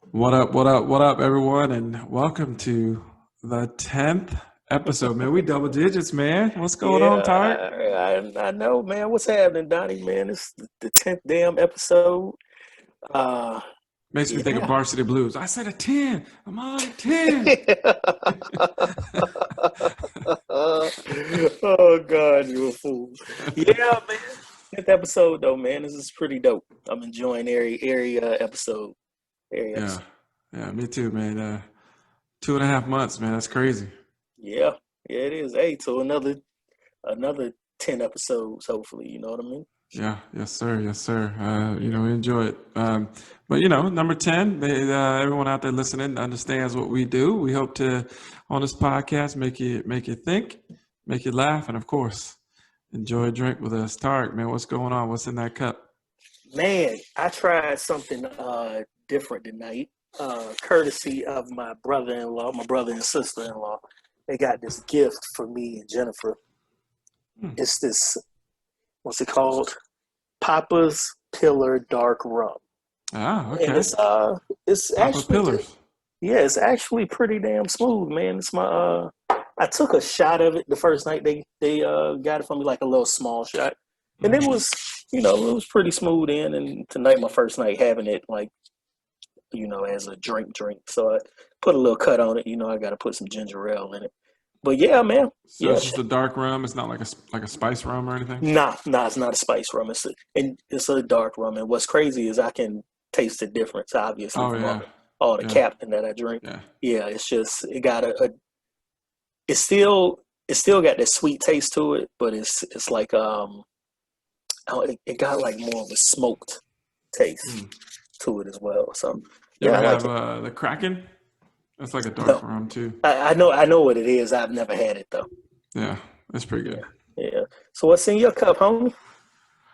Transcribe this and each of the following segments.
What up, what up, what up, everyone, and welcome to the 10th episode, man. We double digits, man. What's going Yeah, on, Tarik? I know, man. What's happening, Donnie? Man, it's the 10th damn episode. Uh, Makes me think of yeah. Varsity Blues. I said a 10. I'm on a 10. Oh God, you a fool. Yeah, man. 10th episode though, man. This is pretty dope. I'm enjoying every episode. Every Yeah, episode. yeah, me too, man. 2.5 months, man. That's crazy. Yeah, yeah, it is. Hey, so another 10 episodes, hopefully. You know what I mean? Yeah, yes, sir, yes, sir. We enjoy it. But number 10, everyone out there listening understands what we do. We hope to, on this podcast, make you think, make you laugh, and of course, enjoy a drink with us. Tarik, man, what's going on? What's in that cup? Man, I tried something different tonight, courtesy of my brother-in-law, my brother and sister-in-law. They got this gift for me and Jennifer. Hmm. It's this, what's it called? Papa's Pillar Dark Rum, Ah, and okay. it's Papa actually Pillars. yeah, it's actually pretty damn smooth, man. It's my I took a shot of it the first night they got it for me, like a little small shot, and it Mhm. was it was pretty smooth in. And tonight my first night having it, like, as a drink. So I put a little cut on it. I got to put some ginger ale in it. But yeah, man. So Yeah. it's just a dark rum. It's not like a spice rum or anything. Nah, it's not a spice rum. It's a dark rum. And what's crazy is I can taste the difference, obviously, Oh from yeah, all the yeah, Captain that I drink. yeah. Yeah, it's just it got it's still got that sweet taste to it, but it's like it got like more of a smoked taste Hmm. to it as well. So You yeah, ever I like have it. the Kraken? That's like a dark No, rum too. I know what it is. I've never had it though. Yeah, that's pretty Yeah, good. yeah. So what's in your cup, homie?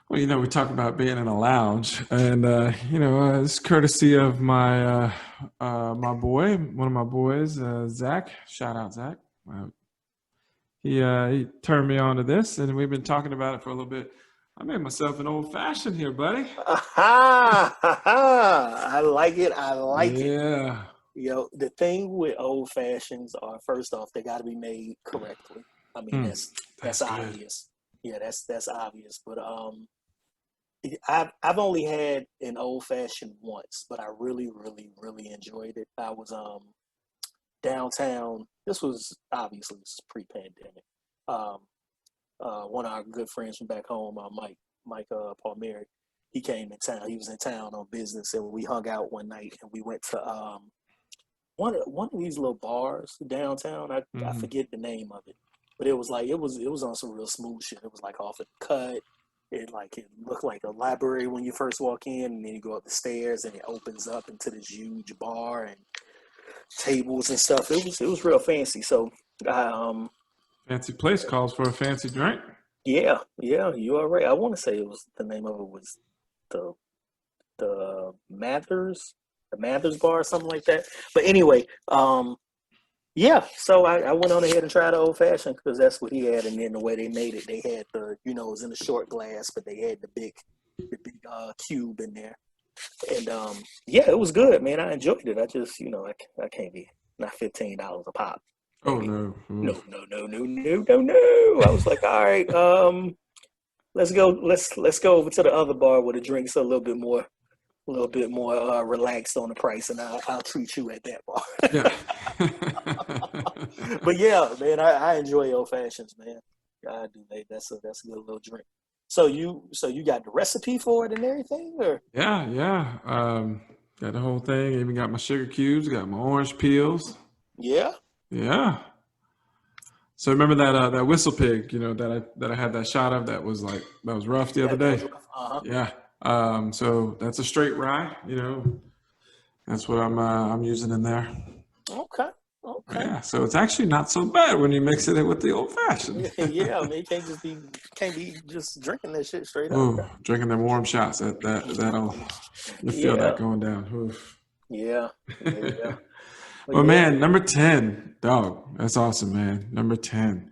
Well, we talk about being in a lounge, and it's courtesy of my boy, one of my boys, Zach. Shout out, Zach. Uh, he turned me on to this, and we've been talking about it for a little bit. I made myself an old fashioned here, buddy. Aha! Aha! I like it. I like it. Yeah, The thing with old fashions are, first off, they got to be made correctly. I mean, hmm, that's that's good. obvious. Yeah, that's obvious. But I've only had an old fashioned once, but I really, really, really enjoyed it. I was downtown. This was pre-pandemic. Um, One of our good friends from back home, Mike Palmieri, he came in town. He was in town on business, and we hung out one night, and we went to one of these little bars downtown. I Hmm. forget the name of it, but it was on some real smooth shit. It was like off a cut. It looked like a library when you first walk in, and then you go up the stairs, and it opens up into this huge bar and tables and stuff. It was real fancy. So, I, Fancy place calls for a fancy drink. yeah, you are right. I want to say it was the name of it was the the Mathers bar or something like that. But anyway, yeah. So I went on ahead and tried the old fashioned because that's what he had, and then the way they made it, they had it was in a short glass, but they had the big cube in there, and yeah, it was good, man. I enjoyed it. I just I can't be not $15 a pop. Oh Maybe no. no, Oof. no, no, no, no, no, no. I was like, all right, let's go. Let's go over to the other bar where the drinks are a little bit more relaxed on the price, and I'll treat you at that bar. Yeah. But yeah, man, I enjoy old fashions, man. I do. That's a good little drink. So you got the recipe for it and everything, or Yeah, yeah. Got the whole thing. Even got my sugar cubes. Got my orange peels. yeah, Yeah. So remember that whistle pig, that I had that shot of that was rough the other that was day. rough. Uh huh. Yeah. So that's a straight rye. That's what I'm using in there. Okay, okay. Yeah. So it's actually not so bad when you mix it in with the old fashioned. Yeah, I mean, you can't be just drinking that shit straight up. Ooh, drinking them warm shots. That'll you feel that Yeah, going down. Oof. yeah, yeah. But Well, yeah, man, number 10, dog. That's awesome, man. Number 10.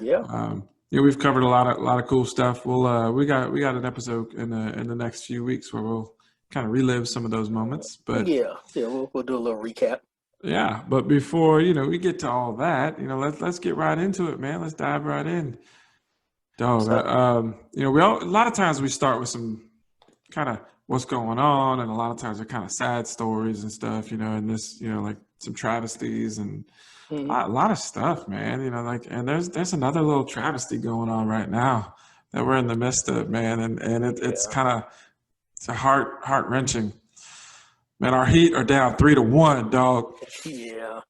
yeah. We've covered a lot of cool stuff. We got an episode in the next few weeks where we'll kind of relive some of those moments. But Yeah, we'll do a little recap. yeah, but before we get to all that, let's get right into it, man. Let's dive right in, dog. So, A lot of times we start with some kind of what's going on, and a lot of times they're kind of sad stories and stuff, and this, like some travesties and mhm, a lot of stuff, man. And there's another little travesty going on right now that we're in the midst of, man, and it's yeah, kind of it's a heart wrenching. Man, our Heat are down 3-1, dog. yeah,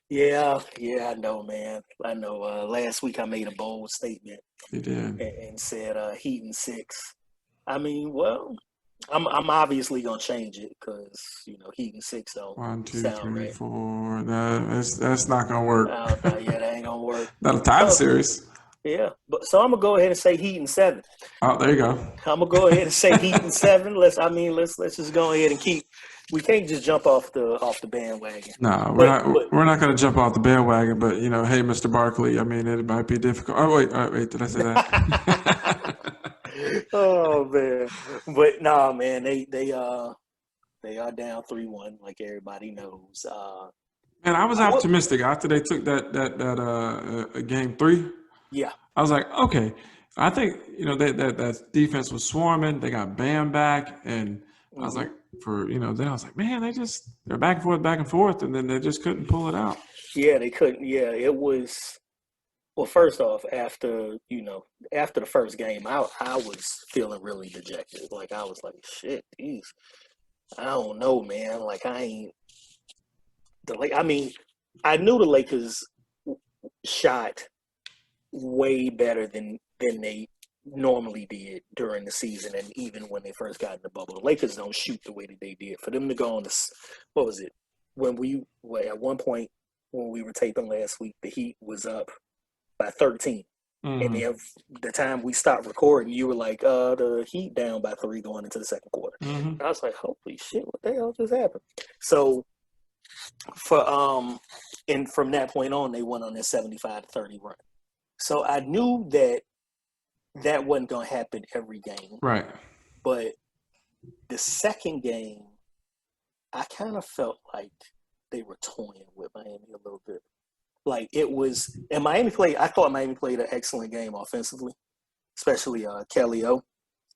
yeah. I know, man. I know. Last week I made a bold statement You did. and said Heat in 6. I mean, well, I'm obviously gonna change it because Heat in 6 don't One, two, sound three, right. four. No, that's not gonna work. Yeah, that ain't gonna work. That'll tie the So series. yeah, but so I'm gonna go ahead and say Heat in 7. Oh, there you go. I'm gonna go ahead and say Heat in 7. Let's just go ahead and keep. We can't just jump off the bandwagon. No, we're But not. We're not going to jump off the bandwagon. But hey, Mr. Barkley. I mean, it might be difficult. Oh wait. Did I say that? oh man, but nah, man, they are down 3-1, like everybody knows. Man, I was I will, optimistic after they took that game 3. yeah, I was like, okay. I think that defense was swarming. They got Bam back, and I was hmm like, then I was like, man, they're back and forth, and then they just couldn't pull it out. yeah, they couldn't. Yeah, it was. Well, first off, after the first game, I was feeling really dejected. Like I was like, shit, these. I don't know, man. Like I ain't the like. I mean, I knew the Lakers shot way better than they normally did during the season, and even when they first got in the bubble. The Lakers don't shoot the way that they did. For them to go on this, what was it? At one point when we were taping last week, the Heat was up by 13. And Mm-hmm. then the time we stopped recording, you were like, the Heat down by 3 going into the second quarter. Mm-hmm. And I was like, holy shit, what the hell just happened? So for and from that point on, they went on this 75-30 run. So I knew that wasn't gonna happen every game. Right. But the second game, I kind of felt like they were toying with Miami a little bit. Like it was, and I thought Miami played an excellent game offensively, especially Kelly O.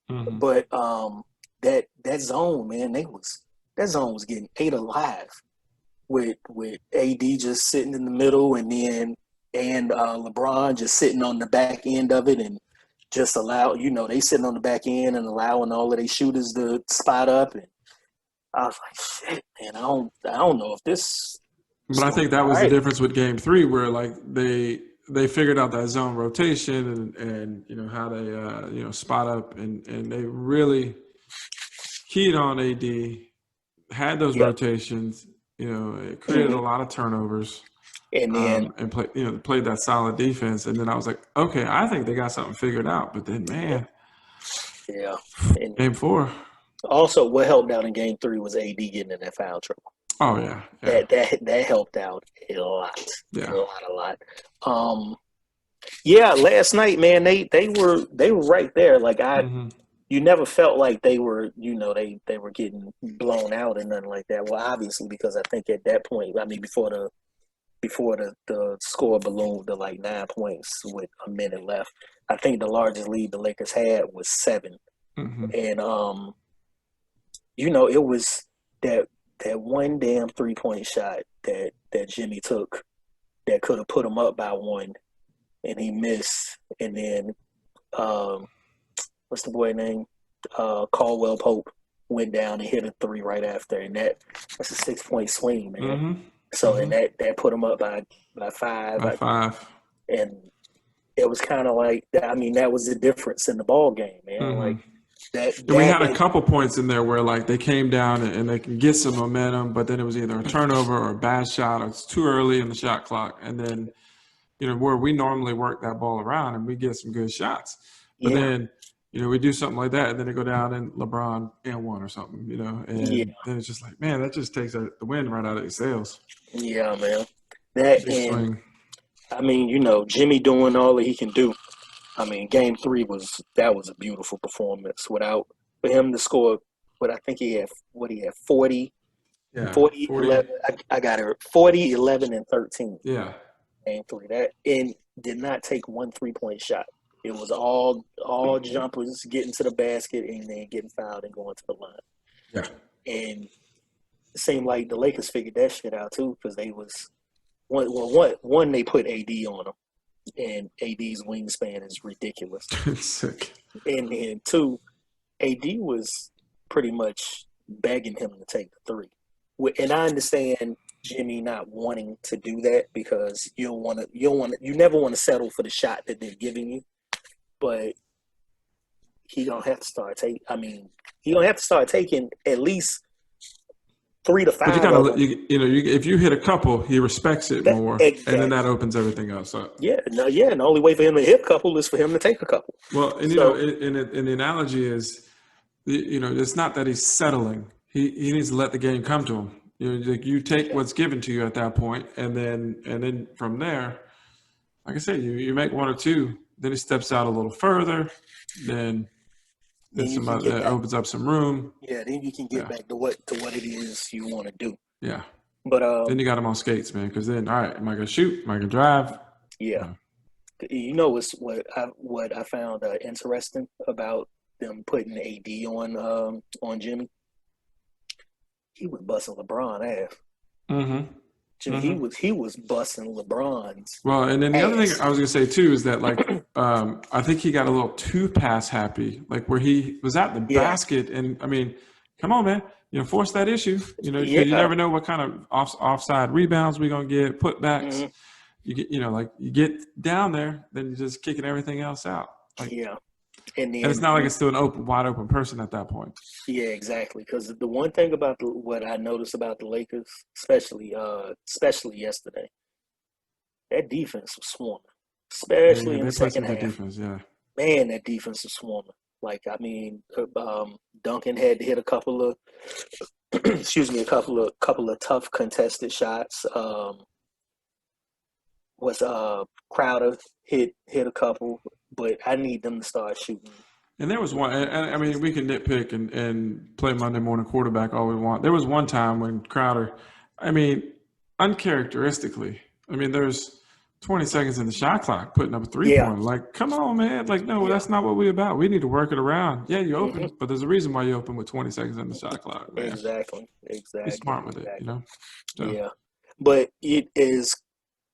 Mm-hmm. But that zone, man, that zone was getting ate alive with AD just sitting in the middle, and LeBron just sitting on the back end of it, and just they sitting on the back end and allowing all of their shooters to spot up. And I was like, shit, man, I don't know if this is But I gonna think be that all was the right. difference with game 3, where like they figured out that zone rotation and how they spot up and they really keyed on AD, had those Yep. rotations. It created a hmm lot of turnovers, And then and played that solid defense. And then I was like, okay, I think they got something figured out. But then, yep, man, yeah. And game 4. also, what helped out in Game 3 was AD getting in that foul trouble. Oh yeah, yeah, That helped out a lot, yeah. a lot. Um, yeah, last night, man, they were right there. Like Hmm. you never felt like they were, they were getting blown out and nothing like that. Well, obviously, because I think at that point, I mean, before the score ballooned to like 9 points with a minute left, I think the largest lead the Lakers had was 7, Hmm. and it was that one damn 3-point shot that Jimmy took that could have put him up by 1, and he missed. And then um, what's the boy name? Caldwell Pope went down and hit a 3 right after, and that's a 6-point swing, man. Hmm. So and Hmm. that put him up by 5, By 5. and it was kind of like that. I mean, that was the difference in the ball game, man. Hmm. Like that And we that had a and couple points in there where like they came down and they can get some momentum, but then it was either a turnover or a bad shot, or it's too early in the shot clock. And then, where we normally work that ball around and we get some good shots. But yeah, then, we do something like that and then they go down and LeBron and 1 or something, yeah, and then it's just like, man, that just takes the wind right out of your sails. yeah, man. That Big and swing. I mean, Jimmy doing all that he can do. I mean, Game 3 was a beautiful performance. For him to score but I think he had 40, Yeah, 40, 40. 11. I got it 40, 11, and 13. Yeah. Game 3. That and did not take one 3-point shot. It was all jumpers getting to the basket and then getting fouled and going to the line. Yeah. And it seemed like the Lakers figured that shit out too because they was one they put AD on them, and AD's wingspan is ridiculous. It's sick. And then two, AD was pretty much begging him to take the three. And I understand Jimmy not wanting to do that because you never want to settle for the shot that they're giving you. But he gonna have to start taking. I mean, he gonna have to start taking at least 3 to 5. But you gotta, if you hit a couple, he respects it more, exactly. and then that opens everything else up. Yeah, and the only way for him to hit a couple is for him to take a couple. Well, and and the analogy is, it's not that he's settling. He needs to let the game come to him. You take what's given to you at that point, and then from there, like I said, you make 1 or 2. Then he steps out a little further. Then somebody that opens up some room. Yeah, then you can get back to what it is you want to do. Yeah. But then you got him on skates, man. Because then, all right, am I gonna shoot? Am I gonna drive? Yeah. It's what I found interesting about them putting AD on Jimmy. He was busting LeBron ass. Mm-hmm. Jimmy, he was busting LeBron's. Well, and then the ass. other thing I was gonna say too is that I think he got a little too pass happy, where he was at the basket, and I mean, come on, man, force that issue. You never know what kind of offside rebounds we're gonna get, putbacks. Mm-hmm. You get, you get down there, then you're just kicking everything else out. And it's not like it's still an wide open person at that point. Yeah, exactly. Because the one thing about what I noticed about the Lakers, especially yesterday, that defense was swarming. Especially in the second half. Defense, yeah. Man, that defense was swarming. Like, I mean, Duncan had to hit a couple of, a couple of tough contested shots. Crowder hit a couple, but I need them to start shooting. And there was one, and I mean, we can nitpick and play Monday morning quarterback all we want. There was one time when Crowder, I mean, uncharacteristically, there's 20 seconds in the shot clock, putting up a 3-pointer. Like, come on, man. Like, no, that's not what we're about. We need to work it around. Yeah, you open, but there's a reason why you open with 20 seconds in the shot clock, man. Exactly. Be smart with it, So. Yeah. But it is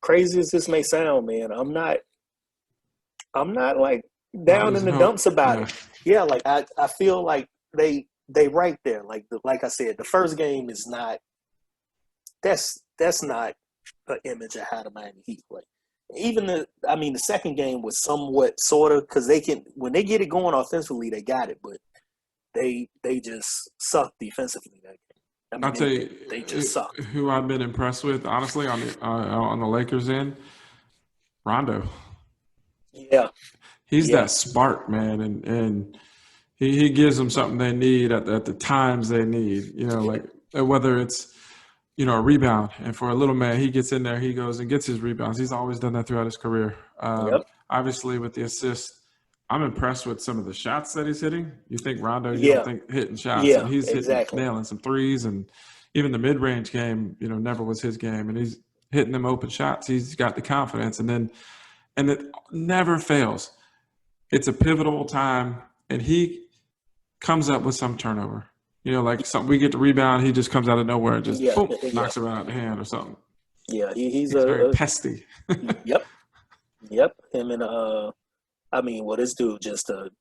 crazy as this may sound, man. I'm not like down in the dumps about it. Yeah, like I feel like they right there. Like I said, the first game is not. That's not an image of how the Miami Heat play. Even the second game was somewhat sort of because when they get it going offensively, they got it, but they just suck defensively that game. I'll tell you, they just suck. Who I've been impressed with, honestly, on the Lakers end, Rondo. Yeah, he's that spark, man, and he gives them something they need at the times they need. Like whether it's a rebound, and for a little man, he gets in there, he goes and gets his rebounds. He's always done that throughout his career. Obviously, with the assist, I'm impressed with some of the shots that he's hitting. You think Rondo, you don't think hitting shots. Yeah, and he's nailing some threes, and even the mid-range game, never was his game. And he's hitting them open shots. He's got the confidence, and it never fails. It's a pivotal time, and he comes up with some turnover. Like something we get the rebound, he just comes out of nowhere and just knocks it out of the hand or something. Yeah, he's very pesty. Yep. Him and this dude just a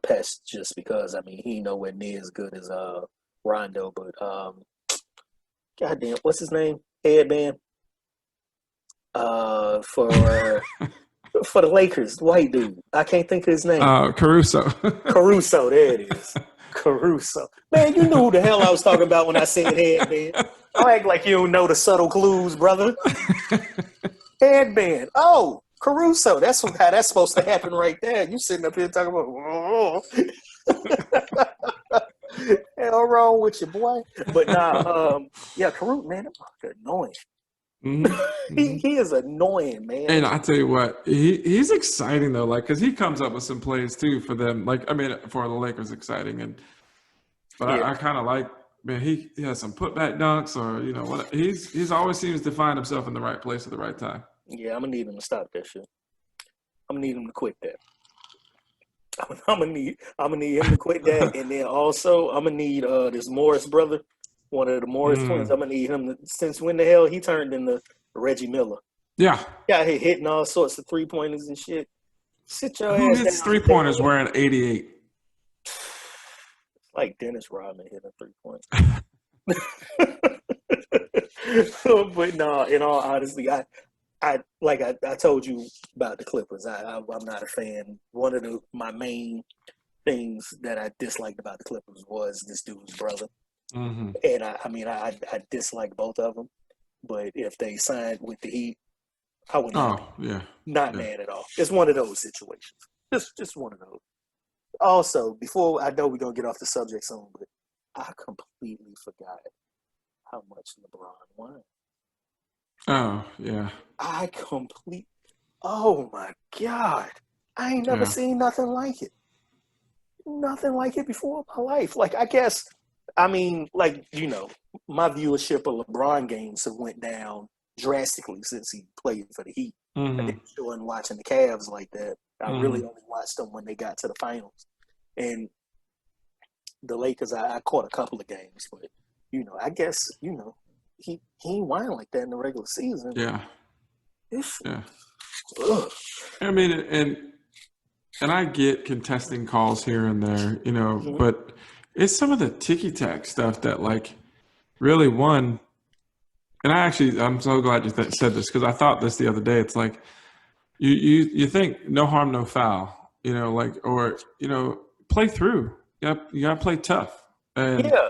pest just because he nowhere near as good as Rondo, but goddamn, what's his name? Headband. For the Lakers, white dude. I can't think of his name. Caruso. Caruso, there it is. Caruso. Man, you knew who the hell I was talking about when I said headband. Don't act like you don't know the subtle clues, brother. Headband. Oh, Caruso. That's how that's supposed to happen right there. You sitting up here talking about hell wrong with you, boy. But Caruso, man, that's annoying. Mm-hmm. He is annoying, man. And I tell you what, he's exciting though, because he comes up with some plays too for them. For the Lakers, exciting. And But Yeah, I kind of like, man, he has some putback dunks, or what, he's always seems to find himself in the right place at the right time. yeah. I'm gonna need him to stop that shit. I'm gonna need him to quit that. I'm gonna need him to quit that, and then also I'm gonna need this Morris brother, one of the Morris twins. Mm, I'm gonna need him to, since when the hell he turned into Reggie Miller. yeah. Got here hitting all sorts of 3-pointers and shit. Sit your Who ass hits down, 3-pointers Dale. wearing 88? Like Dennis Rodman hitting 3 points. But no, in all honesty, I told you about the Clippers. I'm not a fan. One of my main things that I disliked about the Clippers was this dude's brother, Mm-hmm. and I dislike both of them. But if they signed with the Heat, I would not be Oh, yeah. not Yeah. mad at all. It's one of those situations. Just one of those. Also, before I know we're gonna get off the subject soon, but I completely forgot how much LeBron won. Oh, yeah. Oh my God. I ain't never Yeah. seen nothing like it. Nothing like it before in my life. Like, I guess, I mean, like, my viewership of LeBron games have went down drastically since he played for the Heat. I Mm-hmm. didn't enjoy watching the Cavs like that. I really Mm-hmm. only watched them when they got to the finals. And the Lakers, I caught a couple of games, but I guess he ain't whining like that in the regular season. Yeah. It's, Yeah. ugh. I mean, and I get contesting calls here and there, Mhm. but it's some of the ticky tack stuff that like really won. And I'm so glad you said this, because I thought this the other day. It's like you think no harm, no foul, play through. You got to play tough. And Yeah,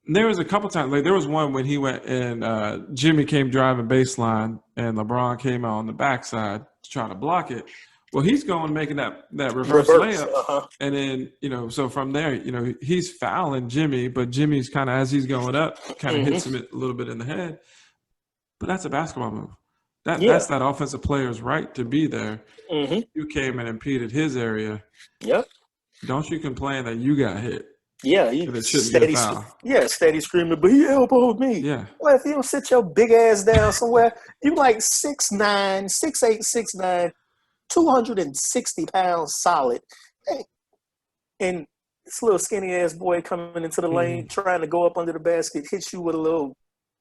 there was a couple times, like there was one when he went and Jimmy came driving baseline and LeBron came out on the backside to try to block it. Well, he's going making that reverse reverse. layup, Uh-huh. and then so from there, he's fouling Jimmy, but Jimmy's kind of, as he's going up, kind of Hmm. hits him a little bit in the head. But that's a basketball move. That's Yeah. that offensive player's right to be there. Hmm. You came and impeded his area. Yep. Don't you complain that you got hit, Yeah, he and it shouldn't be a steady. foul. Yeah, steady screaming, but he elbowed me. Yeah. Well, if you don't sit your big ass down somewhere, you like 6'9", 6'8", 6'9", 260 pounds solid, and this little skinny ass boy coming into the lane Mm-hmm. trying to go up under the basket, hits you with a little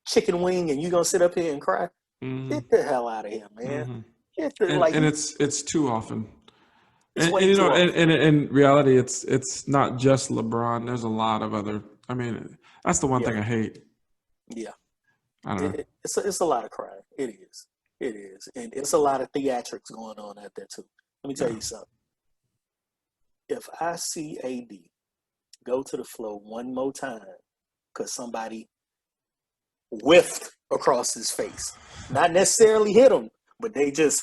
chicken wing, and you gonna sit up here and cry? Mm-hmm. Get the hell out of here, man! Mm-hmm. Get the And it's too often. it's And way too often. and in reality, it's not just LeBron. There's a lot of other. I mean, that's the one Yeah, thing I hate. yeah. I don't know. It's a lot of crying. It is, and it's a lot of theatrics going on out there too. Let me tell Yeah. you something. If I see AD go to the floor one more time because somebody whiffed across his face, not necessarily hit him, but they just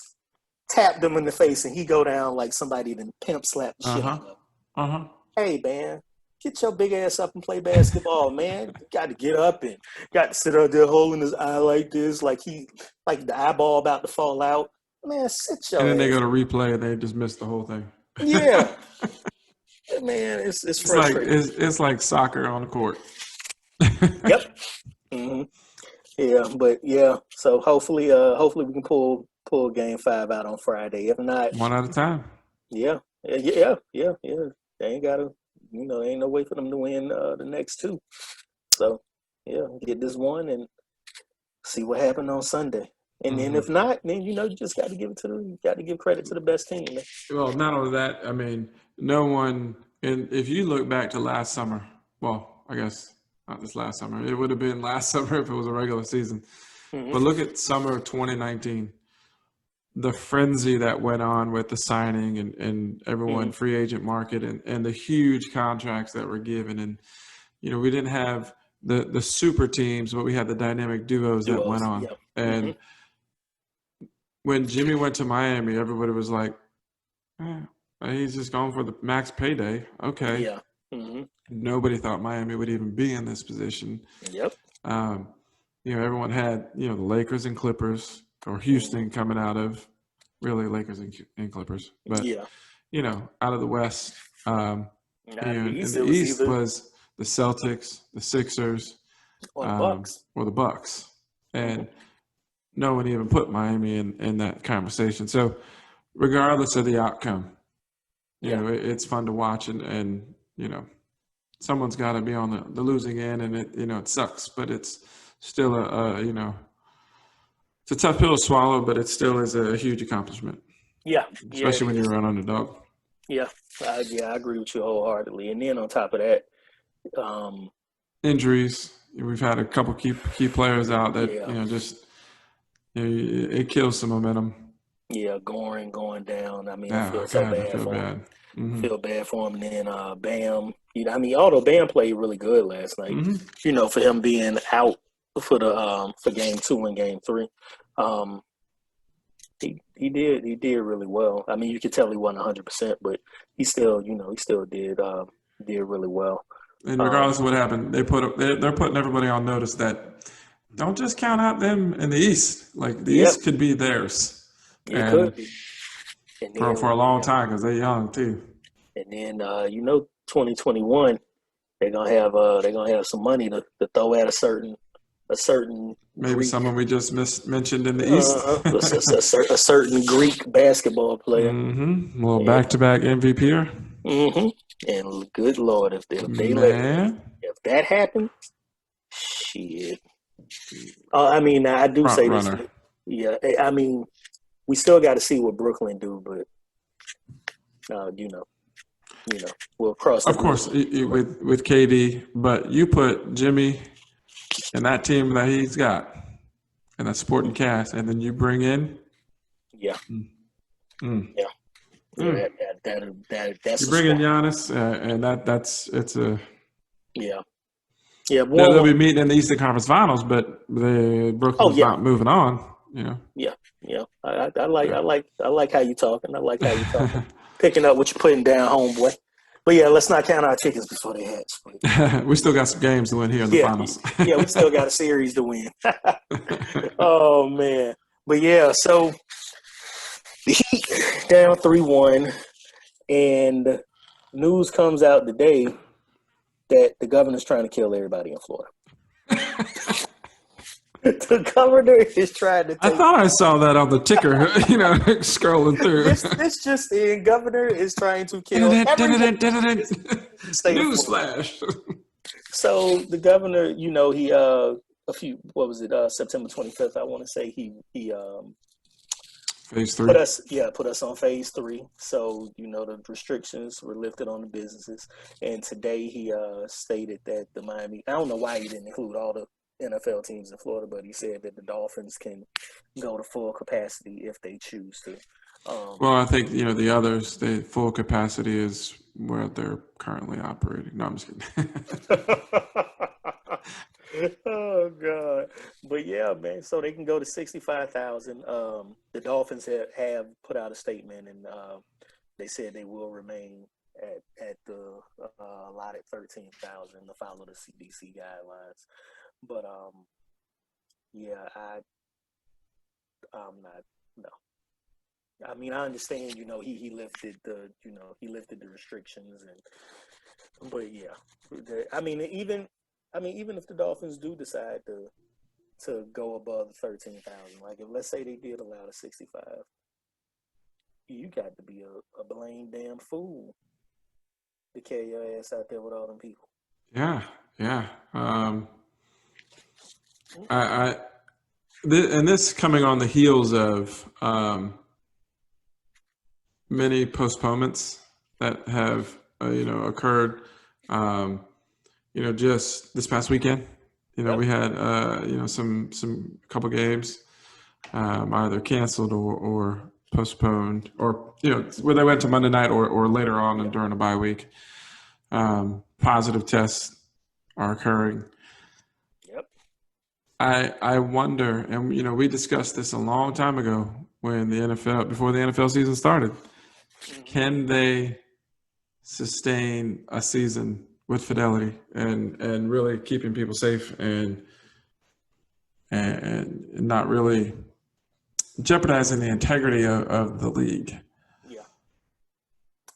tapped him in the face, and he go down like somebody then pimp slapped the shit Uh-huh. out of him. Uh-huh. Hey, man, get your big ass up and play basketball, man. You got to get up and got to sit out there holding his eye like this, like the eyeball about to fall out. Man, sit And your then they ass. go to replay and they just miss the whole thing. Yeah, man, it's frustrating. It's like soccer on the court. Yep. Hmm. Yeah, but yeah. So hopefully we can pull game 5 out on Friday. If not, One at a time. yeah. They ain't gotta, there ain't no way for them to win the next 2. So yeah, get this one and see what happened on Sunday. And then Mm-hmm. if not, then you just got to give credit to the best team. Man. Well, not only that, I mean, no one. And if you look back to last summer, well, I guess not this last summer. It would have been last summer if it was a regular season. Mm-hmm. But look at summer of 2019. The frenzy that went on with the signing and everyone free agent market and the huge contracts that were given. And, we didn't have the super teams, but we had the dynamic duos that went Duos, on. yeah. And when Jimmy went to Miami, everybody was like, he's just going for the max payday. Okay. Yeah. Mm-hmm. Nobody thought Miami would even be in this position. Yep. Everyone had, the Lakers and Clippers, or Houston coming out of, really Lakers and Clippers. But, Yeah. out of the West, Out of the and East, the it was East either was the Celtics, the Sixers, Or the Bucks. or the Bucks, and no one even put Miami in that conversation. So, regardless of the outcome, you know, it's fun to watch, and you know, someone's got to be on the losing end, and it sucks, but it's still you know, it's a tough pill to swallow, but it still is a huge accomplishment. Yeah, especially when you're an underdog. Yeah, I agree with you wholeheartedly. And then on top of that, injuries. We've had a couple key players out that it kills some momentum. Yeah, Goring going down. I mean, I feel bad for him. And then Bam. I mean, although Bam played really good last night, you know, for him being out for the for game 2 and game 3, he did really well. I mean, you could tell he wasn't 100%, but he still did really well. And regardless of what happened, they're putting everybody on notice that don't just count out them in the East. Like the East could be theirs. It could be. And then, for a long time because they're young too. And then 2021, they're gonna have some money to throw at a certain maybe Greek, someone we just mentioned in the East, a certain Greek basketball player, a little back-to-back MVP'er. And good Lord, if that happens, shit. I mean, I do say this. Yeah, I mean, we still got to see what Brooklyn do, but we'll cross. Of course, with KD, but you put Jimmy and that team that he's got, and that supporting cast, and then you bring in, that's you bring in Giannis, and it's a Well, they'll be meeting in the Eastern Conference Finals, but Brooklyn's not moving on. I like how you talking. I like how you talking. Picking up what you're putting down, homeboy. But yeah, let's not count our chickens before they hatch. We still got some games to win here in the finals. We still got a series to win. Oh man. But yeah, so the Heat down 3-1, and news comes out today that the governor's trying to kill everybody in Florida. The governor is trying to I thought I saw that on the ticker, scrolling through. This just in. Governor is trying to kill everyone. Newsflash. So the governor, he September 25th, I want to say he phase 3. Put us on phase 3. So, the restrictions were lifted on the businesses. And today he stated that the Miami, I don't know why he didn't include all the NFL teams in Florida, but he said that the Dolphins can go to full capacity if they choose to. Well, I think, the others, the full capacity is where they're currently operating. No, I'm just kidding. Oh, God. But, yeah, man, so they can go to 65,000. The Dolphins have put out a statement, and they said they will remain at the allotted 13,000 to follow the CDC guidelines. But, I'm not, no. I mean, I understand, he lifted the restrictions, but even if the Dolphins do decide to go above the 13,000, like if let's say they did allow the 65, you got to be a blame damn fool to carry your ass out there with all them people. Yeah. And this coming on the heels of many postponements that have occurred. Just this past weekend, we had some couple games either canceled or postponed, or where they went to Monday night or later on and during a bye week. Positive tests are occurring. I wonder, and we discussed this a long time ago when before the NFL season started. Can they sustain a season with fidelity and really keeping people safe and not really jeopardizing the integrity of the league? Yeah.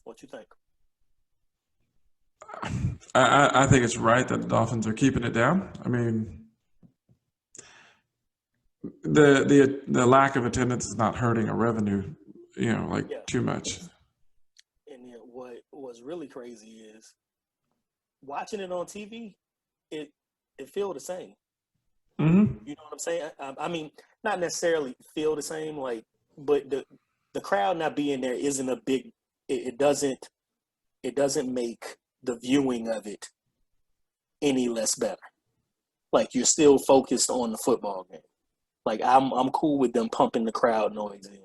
What you think? I think it's right that the Dolphins are keeping it down. I mean, the lack of attendance is not hurting a revenue, like Yeah. too much. And then what was really crazy is watching it on TV. It it feel the same. Hmm. You know what I'm saying? I mean, not necessarily feel the same, like, but the crowd not being there isn't a big. It doesn't make the viewing of it any less better. Like you're still focused on the football game. Like I'm cool with them pumping the crowd noise in,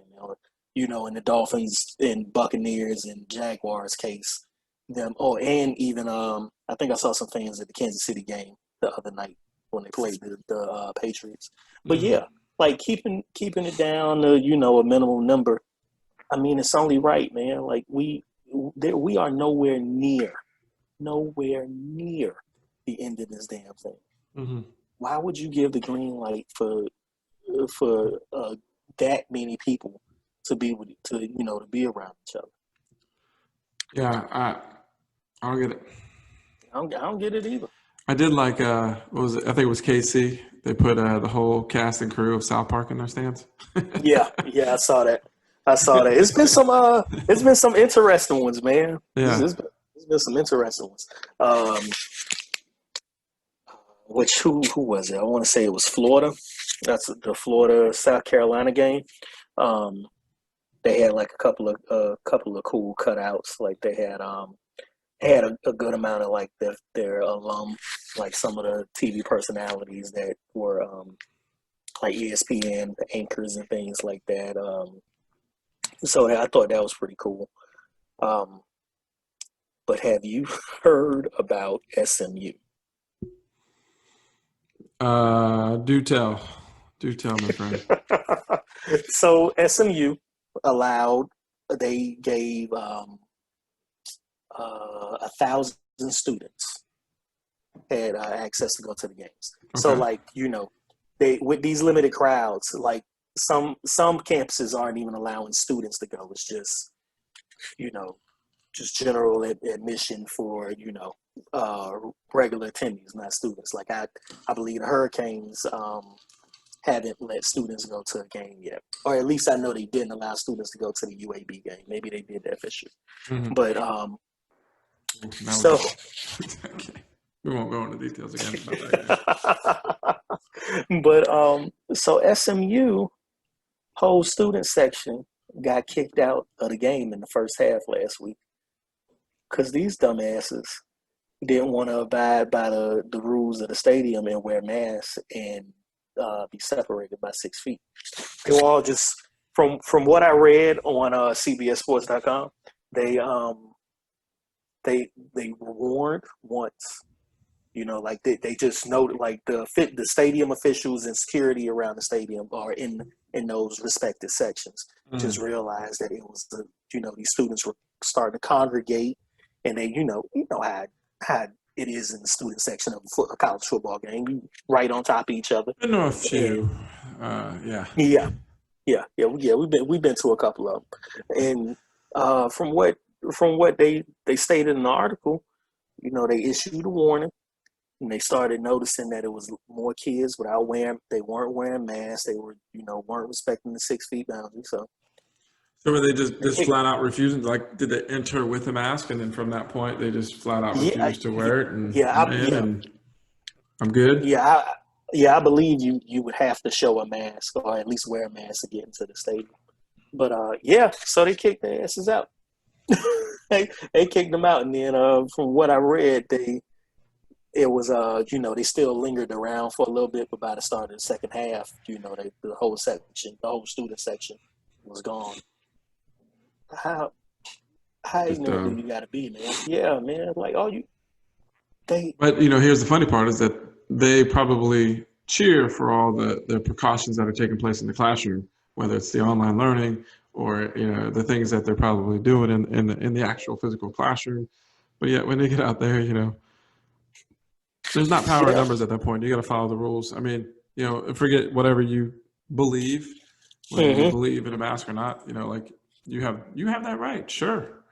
in the Dolphins and Buccaneers and Jaguars case. Them and even I think I saw some fans at the Kansas City game the other night when they played the Patriots. But Hmm. yeah, like keeping it down to a minimum number. I mean, it's only right, man. Like we are nowhere near the end of this damn thing. Hmm. Why would you give the green light for that many people to be to be around each other? Yeah, I don't get it. I don't get it either. I did like what was it? I think it was KC. They put the whole cast and crew of South Park in their stands. Yeah, I saw that. I saw that. It's been some interesting ones, man. Yeah. It's been some interesting ones. Um, which who was it? I want to say it was Florida. That's the Florida South Carolina game. Um, they had like a couple of cool cutouts. Like they had a good amount of like their alum, like some of the TV personalities that were like ESPN anchors and things like that. So I thought that was pretty cool. Um, but have you heard about SMU? Do tell, do tell, my friend. So SMU allowed they gave 1,000 students had access to go to the games. So Okay. like they with these limited crowds, like some campuses aren't even allowing students to go. It's just you know just general admission for uh, regular attendees, not students. Like I believe the Hurricanes haven't let students go to a game yet, or at least I know they didn't allow students to go to the UAB game. Maybe they did that this year, Hmm. but Now we're so. getting okay. We won't go into details again about that game. But so SMU whole student section got kicked out of the game in the first half last week because these dumbasses didn't want to abide by the rules of the stadium and wear masks and be separated by 6 feet. They were all just from what I read on CBSSports.com. They they were warned once. Like they just noted, like the stadium officials and security around the stadium are in those respective sections. Just Mm. realized that it was these students were starting to congregate, and they how it is in the student section of a college football game, you right on top of each other, I know a and few. Yeah. yeah, yeah. We've been to a couple of them, and from what they stated in the article, they issued a warning. And they started noticing that it was more kids they weren't wearing masks. They weren't respecting the 6 feet boundary. So So were they they just kicked. flat out refusing? Like, did they enter with a mask, and then from that point they just flat out Yeah, refused to yeah, wear it, and yeah, I'm in, and I'm good. yeah, I believe you would have to show a mask or at least wear a mask to get into the stadium. But yeah, so they kicked their asses out. They kicked them out, and then from what I read, it was they still lingered around for a little bit, but by the start of the second half, the whole student section was gone. How how Just ignorant do you got to be, man? Yeah, man. Like, they But here's the funny part is that they probably cheer for all the precautions that are taking place in the classroom, whether it's the online learning or the things that they're probably doing in the actual physical classroom. But yet when they get out there, there's not power in yeah. numbers at that point. You got to follow the rules. I mean, forget whatever you believe, whether you Hmm. believe in a mask or not. Like you have that right, sure.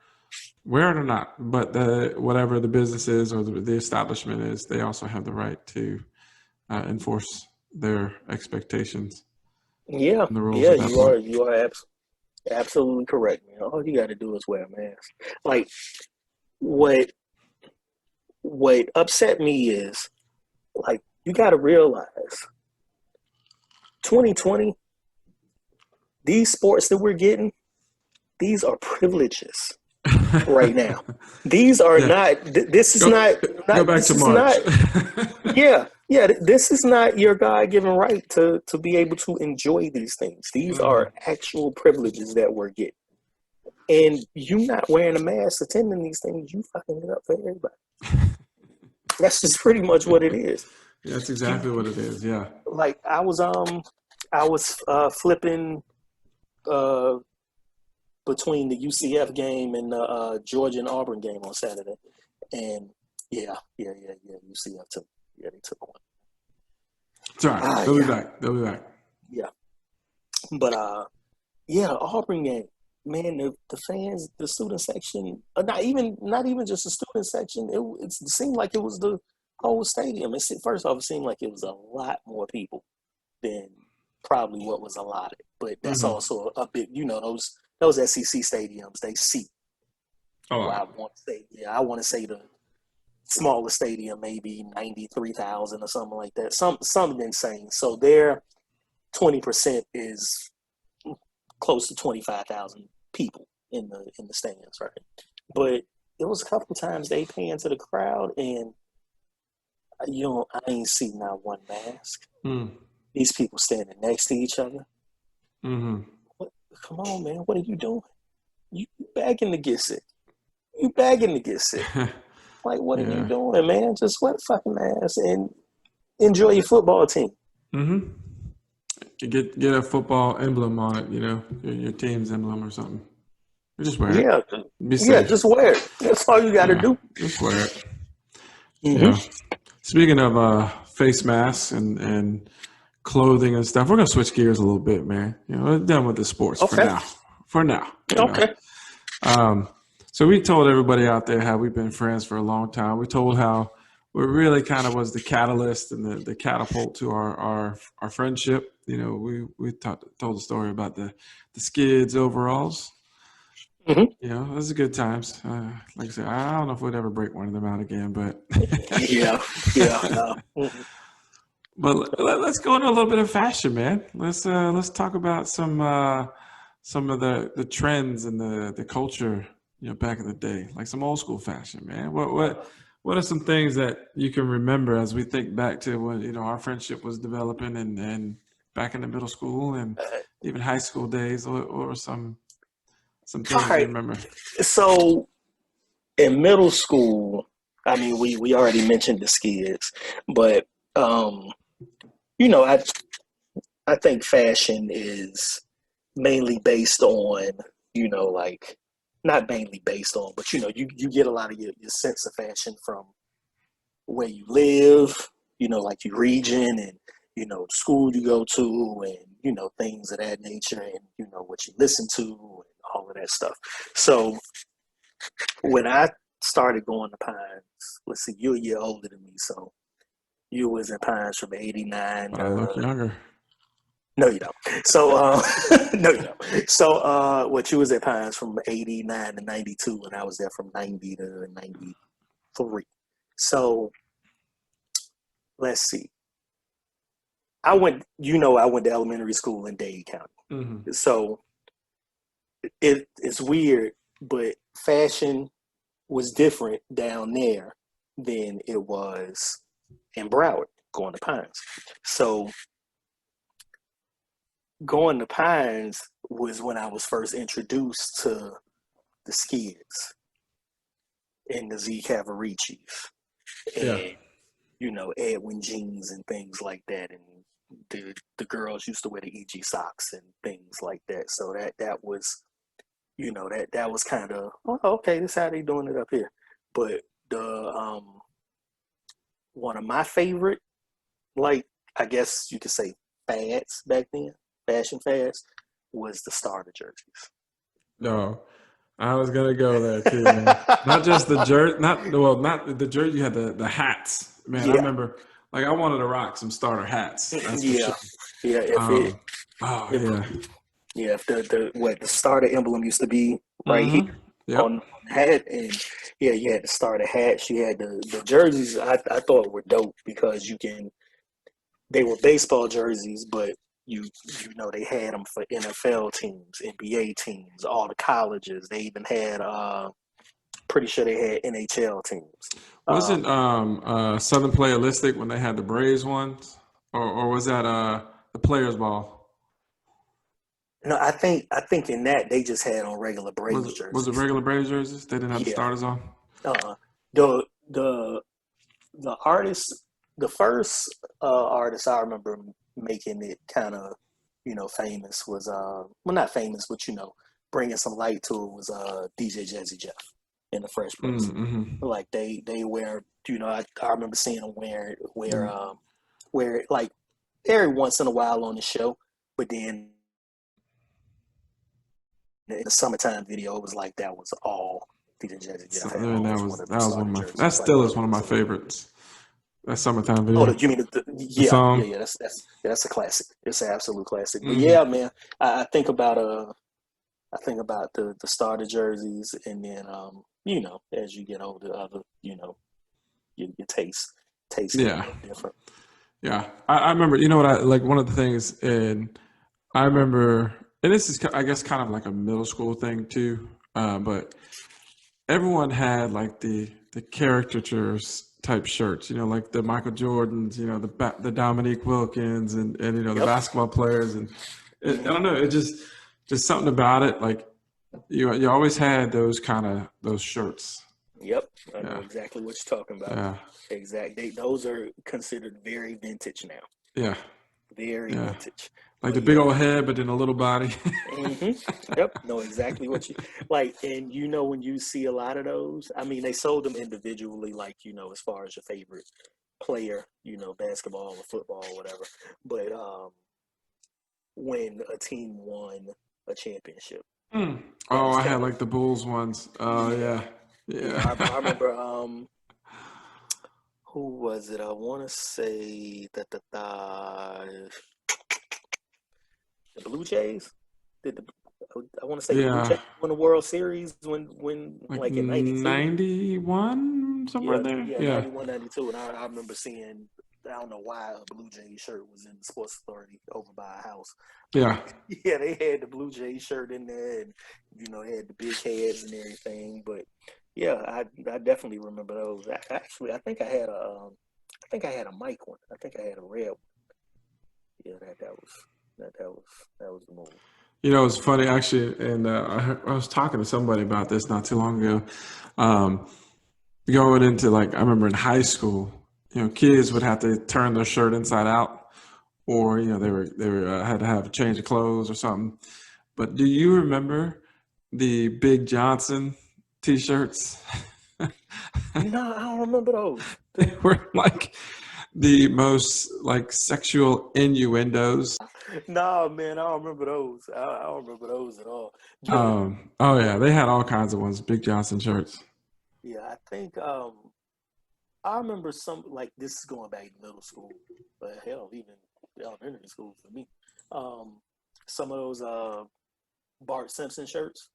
wear it or not. But whatever the business is or the establishment is, they also have the right to enforce their expectations Yeah, and the rules yeah, at that point. you are absolutely correct, man. All you got to do is wear a mask. Like what what upset me is like you got to realize 2020, these sports that we're getting, these are privileges right now. These are Yeah, not. This is go not. go Not. back This to is not. March. Yeah, yeah. This is not your God-given right to be able to enjoy these things. These Mhm. are actual privileges that we're getting. And you not wearing a mask, attending these things, you fucking it up for everybody. That's just pretty much what it is. Yeah, that's You exactly what it is. Yeah. like I was flipping uh between the UCF game and the Georgia and Auburn game on Saturday, and yeah, UCF took they took one. It's all right. They'll be Yeah, back. They'll be back. yeah, but yeah, the Auburn game, man, the fans, the student section, not even just the student section. It seemed like it was the whole stadium. First off, it seemed like it was a lot more people than probably what was allotted. But that's Hmm. also a big, those SEC stadiums, they seat. A Well, lot. I want to say the smallest stadium maybe 93,000 or something like that. Something insane. So their 20% is close to 25,000 people in the stands, right? But it was a couple of times they panned to the crowd, and I ain't seen not one mask. Mm. These people standing next to each other. Hmm. What? Come on, man! What are you doing? You begging to get sick. You begging to get sick. Like, what are you Yeah. doing, man? Just wear the fucking mask and enjoy your football team. Hmm. Get a football emblem on it. Your team's emblem or something. Or just wear it. Yeah, Be yeah, safe. just wear it. That's all you got to Yeah. do. Just wear it. Mm-hmm. Yeah. Speaking of face masks and clothing and stuff, we're gonna switch gears a little bit, man. We're done with the sports for Okay. now. For now. Okay. Um, so we told everybody out there how we've been friends for a long time. We told how we really kind of was the catalyst and the catapult to our friendship. Told the story about the skids overalls. Mm-hmm. It was good times. Like I said, I don't know if we'd ever break one of them out again, but Yeah. Yeah. No. Mm-hmm. but let's go into a little bit of fashion, man. Let's talk about some of the trends and the culture, back in the day, like some old school fashion, man. What are some things that you can remember as we think back to when our friendship was developing and back in the middle school and even high school days, or some All things you right. remember? So in middle school, I mean, we already mentioned the skids, but um, you know, I I think fashion is mainly based on, like not mainly based on, but you get a lot of your sense of fashion from where you live, like your region and the school you go to and things of that nature and what you listen to and all of that stuff. So when I started going to Pines, let's see, you're a year older than me, so you was in Pines from '89 But I look to younger. no, you don't. So, no, you don't. So, what you was at Pines from '89 to '92, and I was there from '90 to '93. So, let's see. I went to elementary school in Dade County. Hmm. So, it's weird, but fashion was different down there than it was in Broward going to Pines. So, going to Pines was when I was first introduced to the Skids and the Z Cavariccis Yeah. and Edwin jeans and things like that, and the girls used to wear the EG socks and things like that. So that was that was kind of, oh, okay, this is how they doing it up here. But the one of my favorite, like, I guess you could say, fads back then, fashion fads, was the starter jerseys. No. I was gonna go there too, man. Not just the jersey, not the jersey. You had the hats, man. I Yeah, remember, like, I wanted to rock some starter hats. That's for sure. yeah, yeah. Um, oh If yeah. if the starter emblem used to be right here Mm-hmm. Yep. on the hat, and yeah, you had the starter hats. You had the jerseys. I thought were dope because they were baseball jerseys, but you know they had them for NFL teams, NBA teams, all the colleges. They even had pretty sure they had NHL teams. Wasn't Southern Playalistic when they had the Braves ones, or was that the Players Ball? No, I think in that they just had on regular Was Braves it jerseys. regular Braves jerseys? They didn't have the Yeah. starters on. Uh, the the the artist, the first artist I remember making it kind of famous was well, not famous, but bringing some light to it was DJ Jazzy Jeff in the Fresh Prince. Mm-hmm. Like they wear, I remember seeing them wear like every once in a while on the show, but then in the summertime video, it was like that was all DJ Jazzy So, Jeff I had mean, on was one of that them was one starter of my jerseys. that It's like still one is of one of my those. favorites. That summertime Oh, video, you mean the yeah, yeah, song. yeah. That's a classic. It's an absolute classic. But Hmm. yeah, man, I think about the starter jerseys, and then as you get older, other your taste get a Yeah, little different. yeah. I remember. You know what I like? One of the things, and I remember, and this is I guess kind of like a middle school thing too. But everyone had like the caricatures type shirts, like the Michael Jordans, the Dominique Wilkins, and the Yep. basketball players, and I Hmm. don't know, it just something about it. Like you always had those kind of those shirts. Yep. I know Yeah, exactly what you're talking about. yeah, Exactly. Those are considered very vintage now. yeah, Very yeah. vintage. Like But the big yeah, old head, but then a little body. hmm. Yep, know exactly what you like. And when you see a lot of those, I mean, they sold them individually, like, as far as your favorite player, basketball or football or whatever. But when a team won a championship, Mm. that Oh, was I had kind of, like the Bulls ones. Oh yeah, yeah, yeah. I yeah. remember, who was it? I want to say that the Blue Jays. Did the I want to say the Blue Yeah, Jays won the World Series when like like in '92. 91 somewhere Yeah, there. yeah, Yeah, 91, 92. And I remember seeing, I don't know why a Blue Jays shirt was in the Sports Authority over by our house. But yeah. yeah, they had the Blue Jays shirt in there, and, they had the big heads and everything. But yeah, I definitely remember those. Actually, I think I had a Mike one. I think I had a red one. Yeah, that was the move. It's funny actually, and I was talking to somebody about this not too long ago. Um, Going into like, I remember in high school, kids would have to turn their shirt inside out, or they were had to have a change of clothes or something. But do you remember the Big Johnson T-shirts? No, I don't remember those. They were like the most like sexual innuendos. Nah, man, I don't remember those. I don't remember those at all. Oh But yeah, they had all kinds of ones, Big Johnson shirts. yeah, I think I remember some, like, this is going back to middle school, but hell, even elementary school for me. Um, some of those Bart Simpson shirts.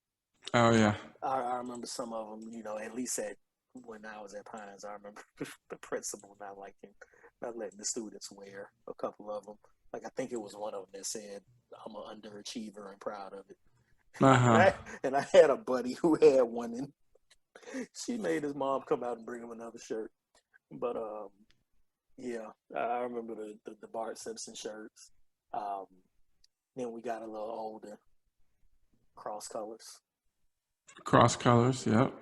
Oh yeah, I remember some of them. At least at when I was at Pines, I remember the principal not letting the students wear a couple of them. Like, I think it was one of them that said, "I'm an underachiever and proud of it." And uh-huh. I had a buddy who had one, and she made his mom come out and bring him another shirt. But yeah, I remember the Bart Simpson shirts. Um, then we got a little older, cross colors. Cross colors. Yep.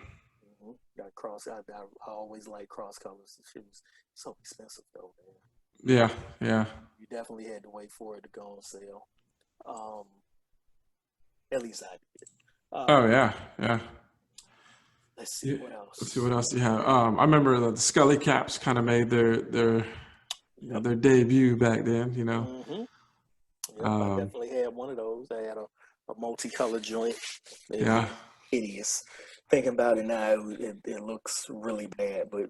Got cross. I always like cross colors. It was so expensive though, man. Yeah, yeah. You definitely had to wait for it to go on sale. Um, at least I did. Oh Um, yeah, yeah. let's see Yeah. what Let's see what else. else you have. I remember the Scully caps kind of made Yep. their debut back then. Hmm. Yep. I Um, definitely had one of those. I had a multicolored joint. It, yeah. hideous. Thinking about it now, it looks really bad. But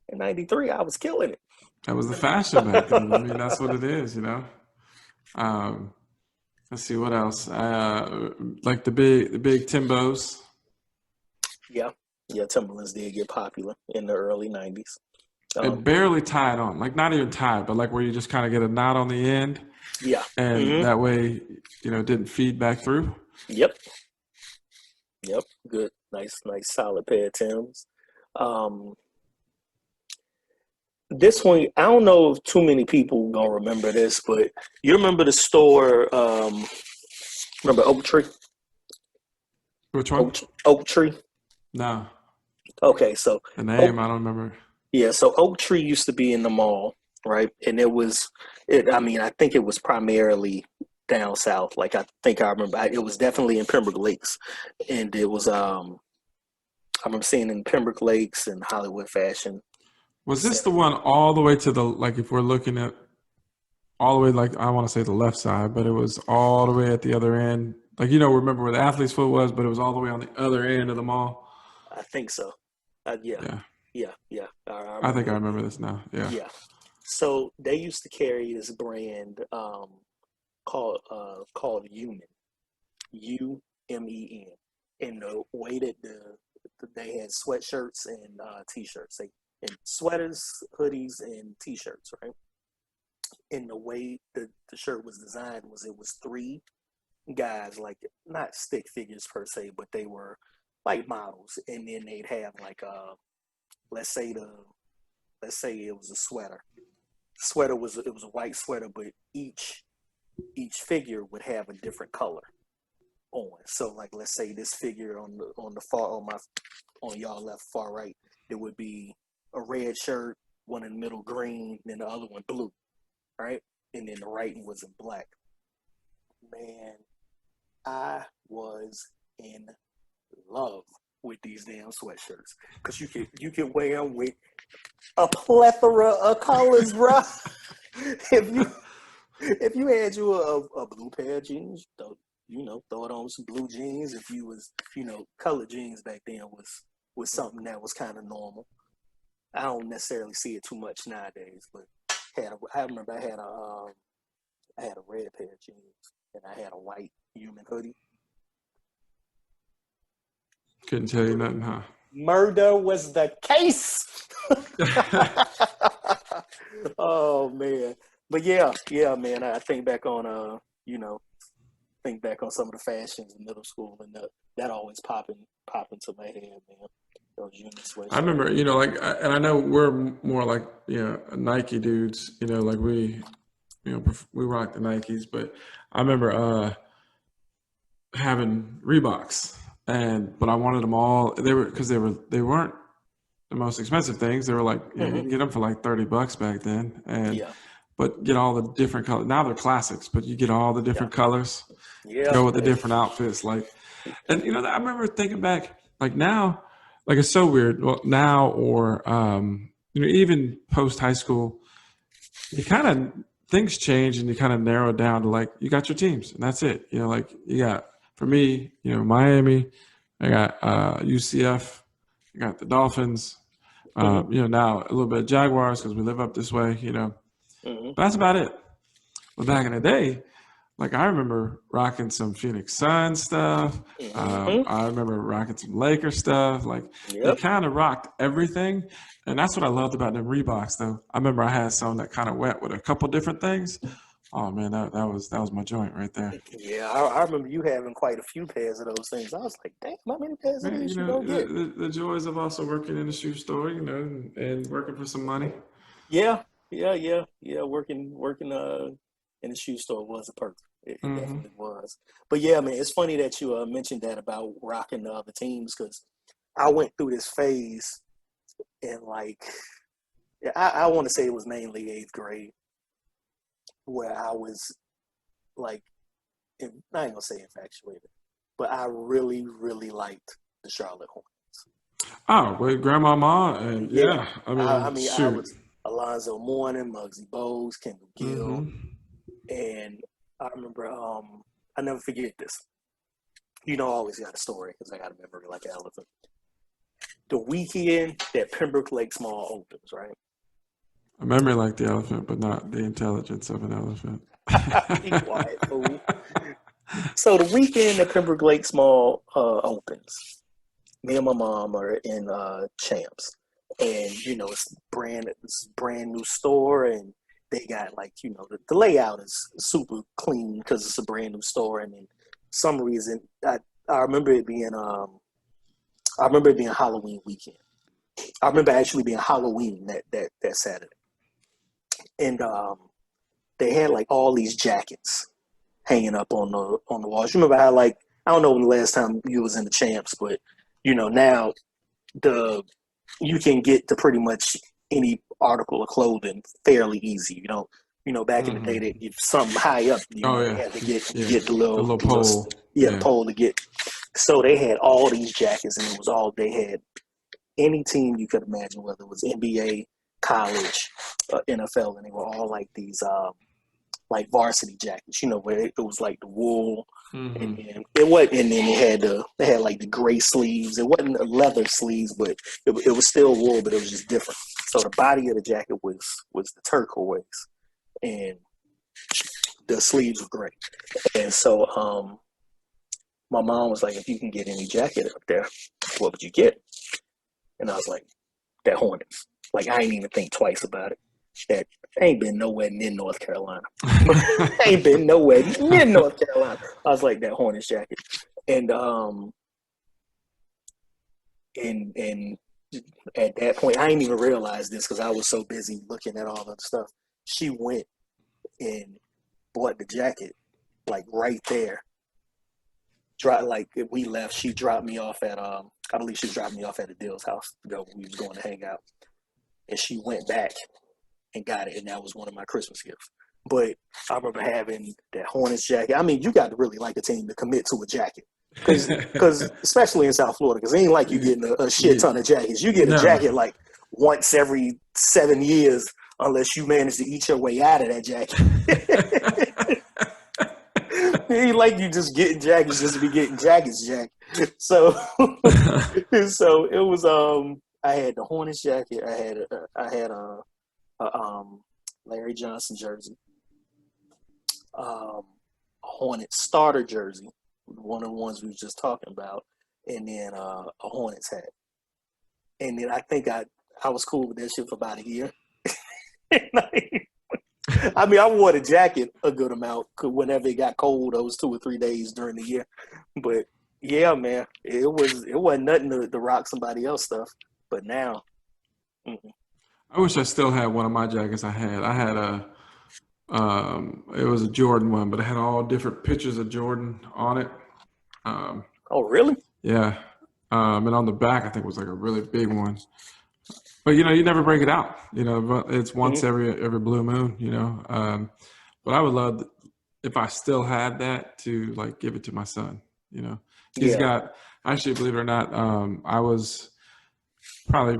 in '93, I was killing it. That was the fashion back then. I mean, that's what it is, you know. Um, let's see what else. Like the big Timbos. Yeah, yeah. Timberlands did get popular in the early '90s. It Um, barely tied on, like not even tied, but like where you just kind of get a knot on the end, yeah. and Hmm. that way, it didn't feed back through. Yep. Yep. Good. Nice, solid pair of Timbs. Um, this one, I don't know if too many people gonna remember this, but you remember the store? Remember Oak Tree? Which one? Oak Tree. No, Okay, so the Oak, name I don't remember. yeah, so Oak Tree used to be in the mall, right? And I mean, I think it was primarily down south. Like I think I remember, it was definitely in Pembroke Lakes, and it was I remember seeing it in Pembroke Lakes and Hollywood Fashion Was this the Center. one all the way to the like if we're looking at all the way like I want to say the left side, but it was all the way at the other end. Like remember where the athlete's foot was, but it was all the way on the other end of the mall. I think so. Yeah, Yeah, yeah. I I think remember I it remember being. this now. Yeah. Yeah. So they used to carry this brand called Human, UMEN, and the way that they had sweatshirts and t-shirts, and sweaters, hoodies, and t-shirts, right? And the way the shirt was designed was it was three guys, like not stick figures per se, but they were like models, and then they'd have like let's say the let's say it was a sweater. Sweater was it was a white sweater, but each figure would have a different color on. So like let's say this figure on the far on y'all left far right, it would be a red shirt, one in the middle green, then the other one blue, right? And then the writing was in black. Man, I was in love with these damn sweatshirts because you could wear them with a plethora of colors, bro. if you if you had you a blue pair of jeans, throw it on some blue jeans. If you was colored jeans back then was something that was kind of normal. I don't necessarily see it too much nowadays, but I remember I had a red pair of jeans and I had a white human hoodie. Couldn't tell you nothing, huh? Murder was the case. Oh man, but yeah, man. I think back on think back on some of the fashions in middle school, and that always pop into my head, man. Those union I sweatshirts. remember, like, and I know we're more like, Nike dudes, like we rock the Nikes, but I remember having Reeboks, but I wanted them all. They weren't the most expensive things. They were like, you Hmm. can get them for like $30 back then, Yeah, but get all the different colors. Now they're classics, but you get all the yeah, different colors, yeah. go with the different outfits, like, and I remember thinking back, like now, like it's so weird. Well, now or even post high school, you kind of things change and you kind of narrow it down to like you got your teams and that's it. Like you got for me, Miami, I got UCF, I got the Dolphins. Hmm. Now a little bit of Jaguars because we live up this way. Hmm. But that's about it. But back in the day, like I remember rocking some Phoenix Suns stuff. Hmm. I remember rocking some Lakers stuff. Like you Yep. kind of rocked everything, and that's what I loved about them Reeboks. Though I remember I had some that kind of went with a couple different things. Oh man, that was my joint right there. Yeah, I remember you having quite a few pairs of those things. I was like, damn, how many pairs of Man, these you gonna get? the joys of also working in a shoe store, and working for some money. Yeah, yeah. Working in the shoe store was a perk. It Hmm. definitely was. But yeah, man, it's funny that you mentioned that about rocking the other teams because I went through this phase in like I want to say it was mainly eighth grade where I was like I ain't gonna say infatuated, but I really liked the Charlotte Hornets. Oh, with grandmama, and Yeah, yeah, I I mean, mean I shoot. was Alonzo Mourning, Muggsy Bogues, Kendall Gill, Hmm. and I remember I never forget this. You know, I always got a story because I got a memory like an elephant. The weekend that Pembroke Lakes Mall opens, right? A memory like the elephant, but not the intelligence of an elephant. Be quiet, fool. So the weekend that Pembroke Lakes Mall opens, me and my mom are in Champs, and you know it's brand new store, and they got like you know the layout is super clean because it's a brand new store, and then some reason I remember it being Halloween weekend. I remember actually being Halloween that Saturday, and they had like all these jackets hanging up on the walls. You remember how like I don't know when the last time you was in the Champs, but you know now you can get to pretty much any article of clothing fairly easy. You know back in the day that if something high up, you know, they had to get the little pole. The pole to get. So they had all these jackets, and it was all they had. Any team you could imagine, whether it was NBA, college, NFL, and they were all like these like varsity jackets, you know, where it was like the wool, and then it wasn't, and then they had like the gray sleeves. It wasn't leather sleeves, but it was still wool, but it was just different. So the body of the jacket was the turquoise, and the sleeves were gray. And so my mom was like, if you can get any jacket up there, what would you get? And I was like, that Hornets. Like, I ain't even think twice about it. That ain't been nowhere near North Carolina. Ain't been nowhere near North Carolina. I was like, that Hornets jacket. And at that point, I didn't even realize this because I was so busy looking at all the stuff. She went and bought the jacket, like right there. Like we left, she dropped me off at I believe she dropped me off at Adele's house. You know, we was going to hang out, and she went back and got it, and that was one of my Christmas gifts. But I remember having that Hornets jacket. I mean, you got to really like a team to commit to a jacket, because especially in South Florida, because it ain't like you getting a shit ton of jackets. You get a jacket like once every 7 years, unless you manage to eat your way out of that jacket. It ain't like you just getting jackets just to be getting jackets, Jack. So, so it was. I had the Hornets jacket. I had a Larry Johnson jersey, a Hornets starter jersey, one of the ones we were just talking about, and then a Hornets hat. And then I think I was cool with that shit for about a year. I mean, I wore the jacket a good amount whenever it got cold those 2 or 3 days during the year. But yeah, man, it wasn't nothing to rock somebody else stuff. But now, I wish I still had one of my jackets. I had it was a Jordan one, but it had all different pictures of Jordan on it. Oh, really? Yeah, and on the back, I think was like a really big one. But you know, you never break it out. You know, it's once every blue moon. You know, but I would love if I still had that to like give it to my son. You know, he's got actually, believe it or not, I was probably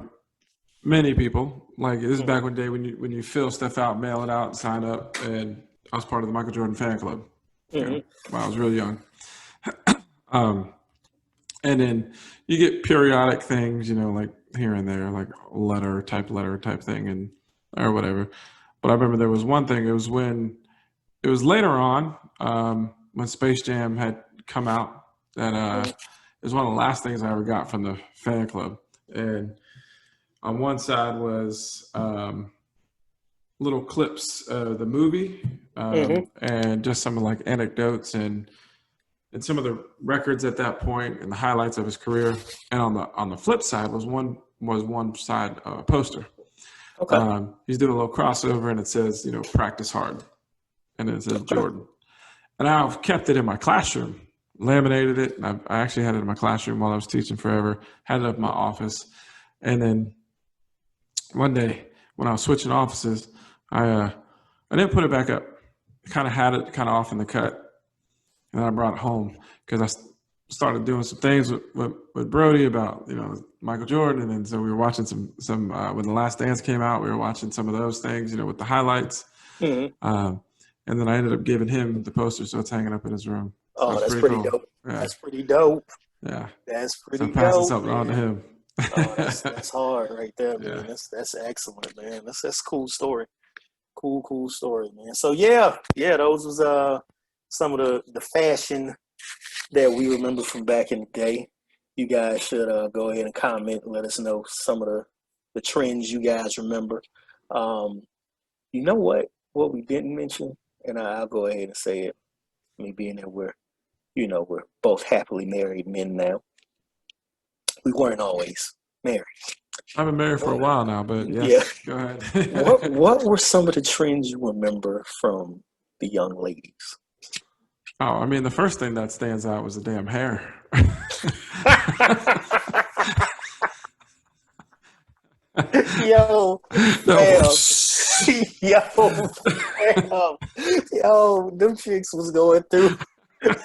many people like this is back one day when you fill stuff out, mail it out, and sign up, and I was part of the Michael Jordan fan club. You know, when I was really young. And then you get periodic things, you know, like here and there, like letter type thing, and or whatever. But I remember there was one thing. It was later on when Space Jam had come out that it was one of the last things I ever got from the fan club. And on one side was little clips of the movie and just some like anecdotes and some of the records at that point and the highlights of his career. And on the flip side was one side poster. Okay. He's doing a little crossover, and it says, you know, practice hard, and it says Jordan. And I've kept it in my classroom, laminated it. And I actually had it in my classroom while I was teaching forever. Had it up in my office, and then one day when I was switching offices, I didn't put it back up. I kind of had it kind of off in the cut. And I brought it home because I started doing some things with Brody about, you know, Michael Jordan. And then so we were watching some when The Last Dance came out, we were watching some of those things, you know, with the highlights. And then I ended up giving him the poster, so it's hanging up in his room. So Oh, it's that's pretty pretty cool. dope. Yeah, That's pretty dope. yeah. That's So pretty passing dope, something on to man. him. Oh, that's hard right there, Yeah. man. That's excellent, man. That's a cool story. Cool story, man. So yeah, those was some of the fashion that we remember from back in the day. You guys should go ahead and comment and let us know some of the trends you guys remember. Um, you know what we didn't mention, and I'll go ahead and say it. Me being that we're both happily married men now. We weren't always married. I've been married for a What? while now, but Yeah. yes, go What ahead. what were some of the trends you remember from the young ladies? Oh, I mean, the first thing that stands out was the damn hair. Yo, No. fam. Yo, fam. Yo, them chicks was going through.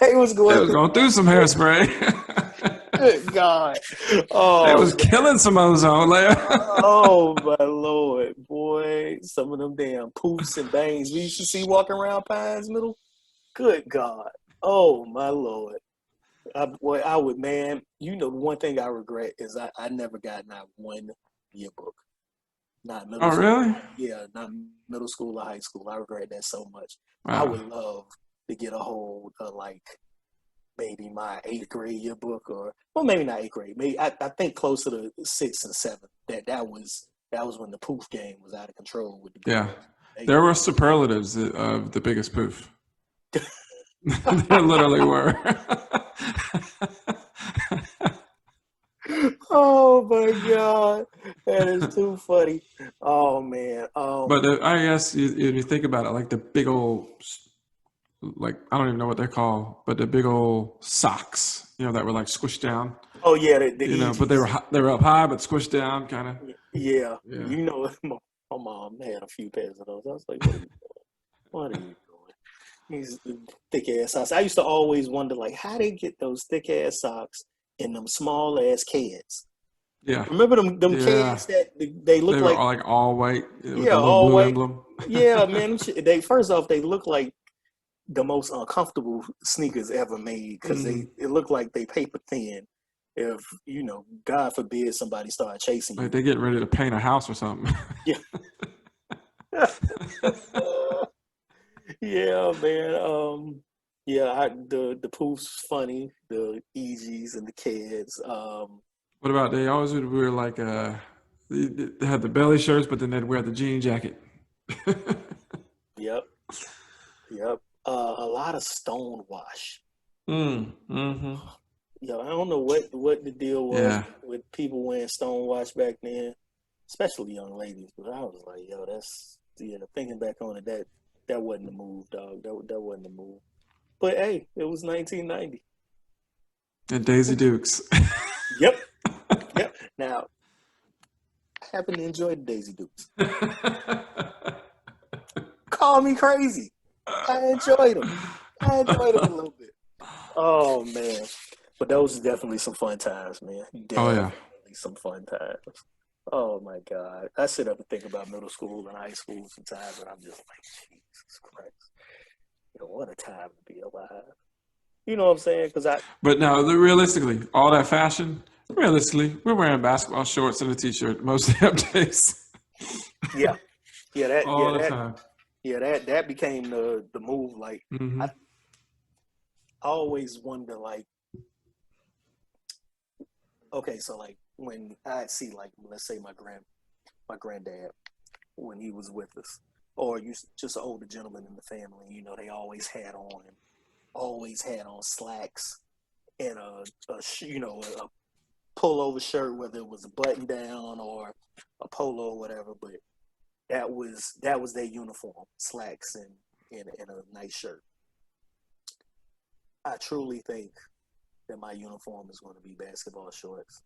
They was They going was through going through that some shit. hairspray. Good God. They Oh was man. killing some ozone layer. Oh my Lord, boy. Some of them damn poofs and bangs we used to see walking around Pines Middle. Good God. Oh my Lord. Boy, I would, man. The one thing I regret is I never got not one yearbook. Not middle Oh, school. really? Yeah, not middle school or high school. I regret that so much. I Wow. would love to get a hold of like maybe my eighth grade yearbook, or well, maybe not eighth grade. Maybe I think closer to sixth and seventh. That was when the poof game was out of control with the Yeah. girls. They There were superlatives of the biggest poof. There literally were. Oh my God, that is too funny. Oh man. But I guess you think about it, like the big old, like, I don't even know what they're called, but the big old socks, that were like squished down, Oh yeah, the but they EGs. were they were up high but squished down, kind of. Yeah, Yeah. my mom had a few pairs of those. I was like, what are you doing? What are you doing? These thick ass socks. I used to always wonder, like, how they get those thick ass socks in them small ass kids. Yeah. Remember them Yeah. kids that they look They were like, all like all white with yeah, the little all blue white. emblem. Yeah, man. They first off, they look like the most uncomfortable sneakers ever made because Mm. it looked like they paper thin. If God forbid somebody started chasing Like you. they getting ready to paint a house or something. Yeah. Yeah, man. Yeah, the poof's funny, the EGs and the kids. What about they always would wear like they had the belly shirts, but then they'd wear the jean jacket. Yep, yep. A lot of stonewash. Mm-hmm. Yeah, I don't know what the deal was Yeah. with people wearing stonewash back then, especially young ladies. But I was like, yo, thinking back on it, that wasn't the move, dog. That wasn't the move. But hey, it was 1990. And Daisy Dukes. Yep, yep. Now I happen to enjoy the Daisy Dukes. Call me crazy. I enjoyed them. I enjoyed them a little bit. Oh man, but those are definitely some fun times, man. Oh yeah. Definitely some fun times. Oh my God, I sit up and think about middle school and high school sometimes, and I'm just like, Jesus Christ, what a time to be alive. You know what I'm saying? Because But now, realistically, all that fashion. Realistically, we're wearing basketball shorts and a t-shirt most of the days. yeah, yeah, All the time. that became the move. Like Mm-hmm. I always wonder, like, okay, so like when I see, like, let's say my granddad when he was with us, or you just an older gentleman in the family, they always had on slacks and a pullover shirt, whether it was a button down or a polo or whatever, but that was their uniform, slacks and a nice shirt. I truly think that my uniform is going to be basketball shorts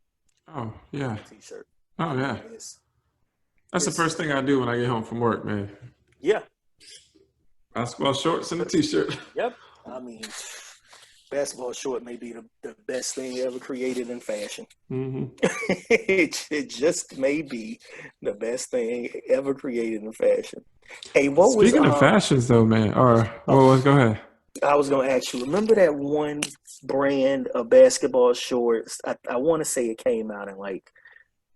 Oh and yeah. a t-shirt. I Oh mean, yeah. it's That's the it's first thing I do when I get home from work, man. yeah, Basketball shorts and a t-shirt. yep. I mean, basketball short may be the best thing ever created in fashion. Mm-hmm. It just may be the best thing ever created in fashion. Hey, what was Speaking of fashions, though, man. Or oh well, go ahead. I was gonna ask you. Remember that one brand of basketball shorts? I want to say it came out in like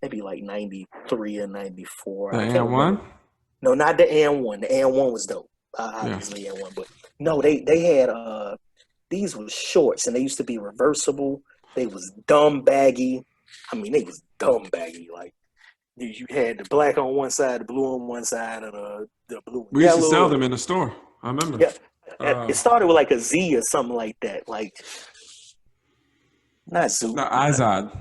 maybe like '93 or '94. The I can't and remember. one. No, not the and one. The and one was dope. Yeah. Obviously, and one, but no, they had these were shorts and they used to be reversible. They was dumb baggy. I mean, they was dumb baggy. Like you had the black on one side, the blue on one side, and the blue and We used to sell yellow. them in the store. I remember. Yeah, it started with like a Z or something like that. Like not Zoo. The Izod.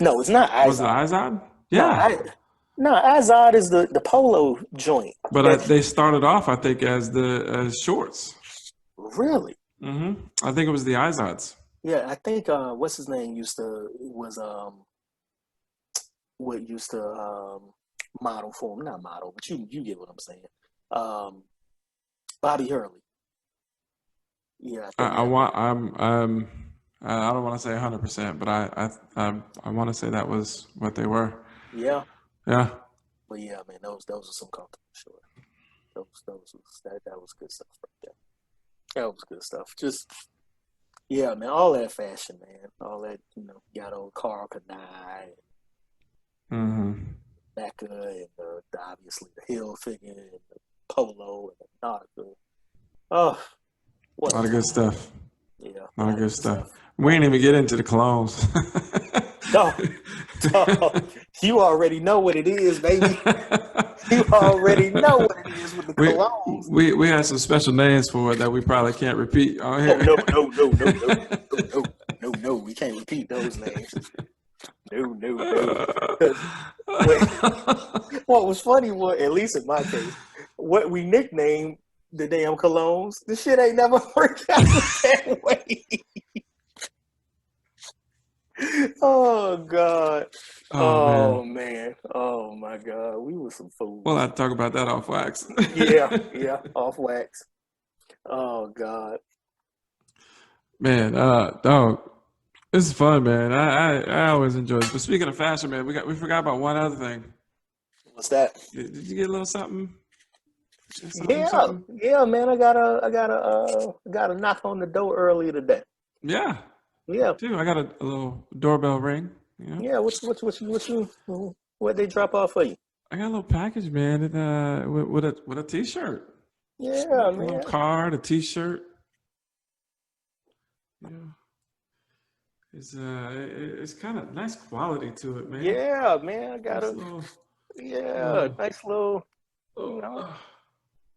No, it's not Was it Izod. Izod? No, Yeah. no, Izod is the polo joint. But That's they started off, I think, as shorts. really. I think it was the Izods. Yeah, I think what's his name was what used to model for him, not model, but you get what I'm saying. Um, Bobby Hurley. Yeah, I think I that. want. I don't want to say 100%, but I want to say that was what they were. Yeah, Yeah. but yeah, man, those are some comfortable shorts. That was good stuff right there. That was good stuff. Just yeah, man, all that fashion, man, all that got old Carl Kanai, Mm-hmm. Becca, and obviously the Hill figure and the Polo and the Nautica. Oh, A what a lot of good time! stuff. Yeah, A a lot of lot of good good stuff. stuff. A We lot ain't of even good get stuff. into the clones. No, you already know what it is, baby. You already know what it is with the we colognes. we had some special names for it that we probably can't repeat on Oh here. no, no, no, no, no, no, no, no, no. We can't repeat those names. No, no, no. Because what was funny was, at least in my case, what we nicknamed the damn colognes, the shit ain't never worked out that way. Oh God. Oh Oh man. man. Oh my God. We were some We'll fools. have to talk about that off wax. Yeah, yeah. Off wax. Oh God. Man, dog, this is fun, man. I always enjoy it. But speaking of fashion, man, we forgot about one other thing. What's that? Did you get a little something? Something, Yeah, something? yeah, man. I got a knock on the door earlier today. Yeah, me Yeah, too. I got a little doorbell ring. You know, yeah. What they drop off for you? I got a little package, man, and, with a t-shirt, Yeah, a little man. card, a t-shirt. Yeah, it's kind of nice quality to it, man. Yeah, man. I got Nice a little, yeah, little, nice little. You little know.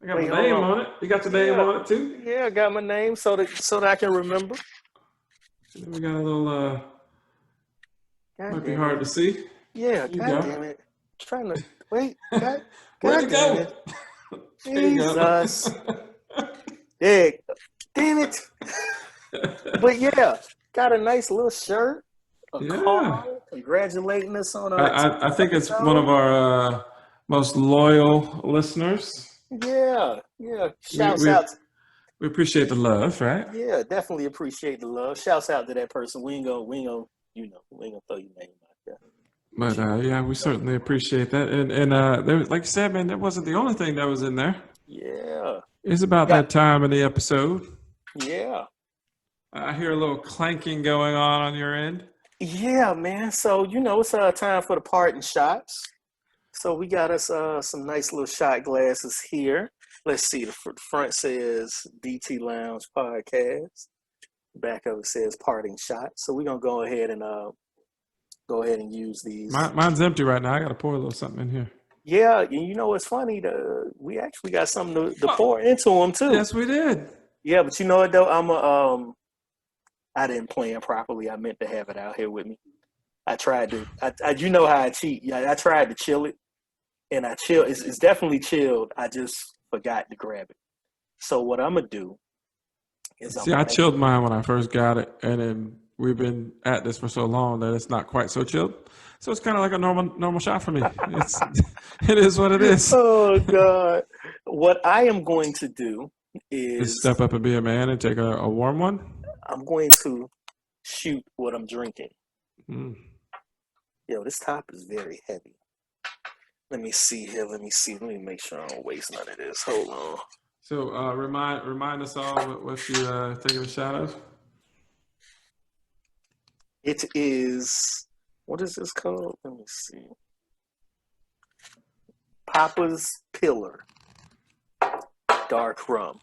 I got my Wait, hold name on. on it. You got your name Yeah, on it too. yeah. I got my name so that I can remember. And then we got a little. God Might be damn hard it. to see. Yeah. There you God go. damn it. Trying to wait. God. Where'd God it damn go? it. There you go. Jesus. Yeah. Damn it. But yeah, got a nice little shirt, a Yeah. card congratulating us on I, our I 10th I think it's one of episode. our most loyal listeners. Yeah, yeah. We Shouts we out. we appreciate the love, right? Yeah, definitely appreciate the love. Shouts out to that person. We ain't gonna throw your name out there. But But yeah, we certainly appreciate that. And there, like you said, man, that wasn't the only thing that was in there. yeah, It's about got that time in the episode. yeah, I hear a little clanking going on your end. yeah, man. So it's time for the parting shots. So we got us some nice little shot glasses here. Let's see. The front says DT Lounge Podcast. Back of it says parting shot. So we're gonna go ahead and use these. Mine's empty right now. I got to pour a little something in here. Yeah, and you know what's funny? We actually got something to Oh, pour into them too. yes, we did. Yeah, but you know what though? I didn't plan properly. I meant to have it out here with me. I tried to. You know how I cheat. Yeah, I tried to chill it, and I chill. It's definitely chilled. I just forgot to grab it. So what I'm gonna do is I'm See, gonna I make. chilled mine when I first got it, and then we've been at this for so long that it's not quite so chilled. So it's kind of like a normal shot for me. It's it is what it is. Oh God! What I am going to do Just is step up and be a man and take a warm one. I'm going to shoot what I'm drinking. Mm. Yo, this top is very heavy. Let me see here. Let me see. Let me make sure I don't waste none of this. Hold on. So remind us all what you think of the shout out. It is, what is this called? Let me see. Papa's Pillar Dark Rum.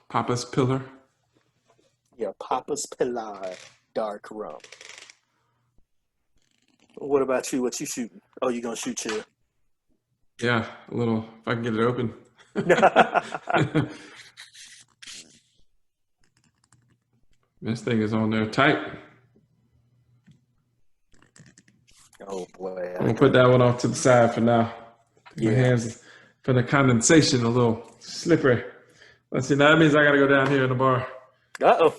Papa's Pillar. Yeah, Papa's Pillar Dark Rum. What about you? What you shooting? Oh, you gonna shoot your? Yeah, a little. If I can get it open. This thing is on there tight. Oh boy! I'm gonna put that one off to the side for now. My hands for the condensation a little slippery. Let's see. Now that means I gotta go down here in the bar. Uh-oh.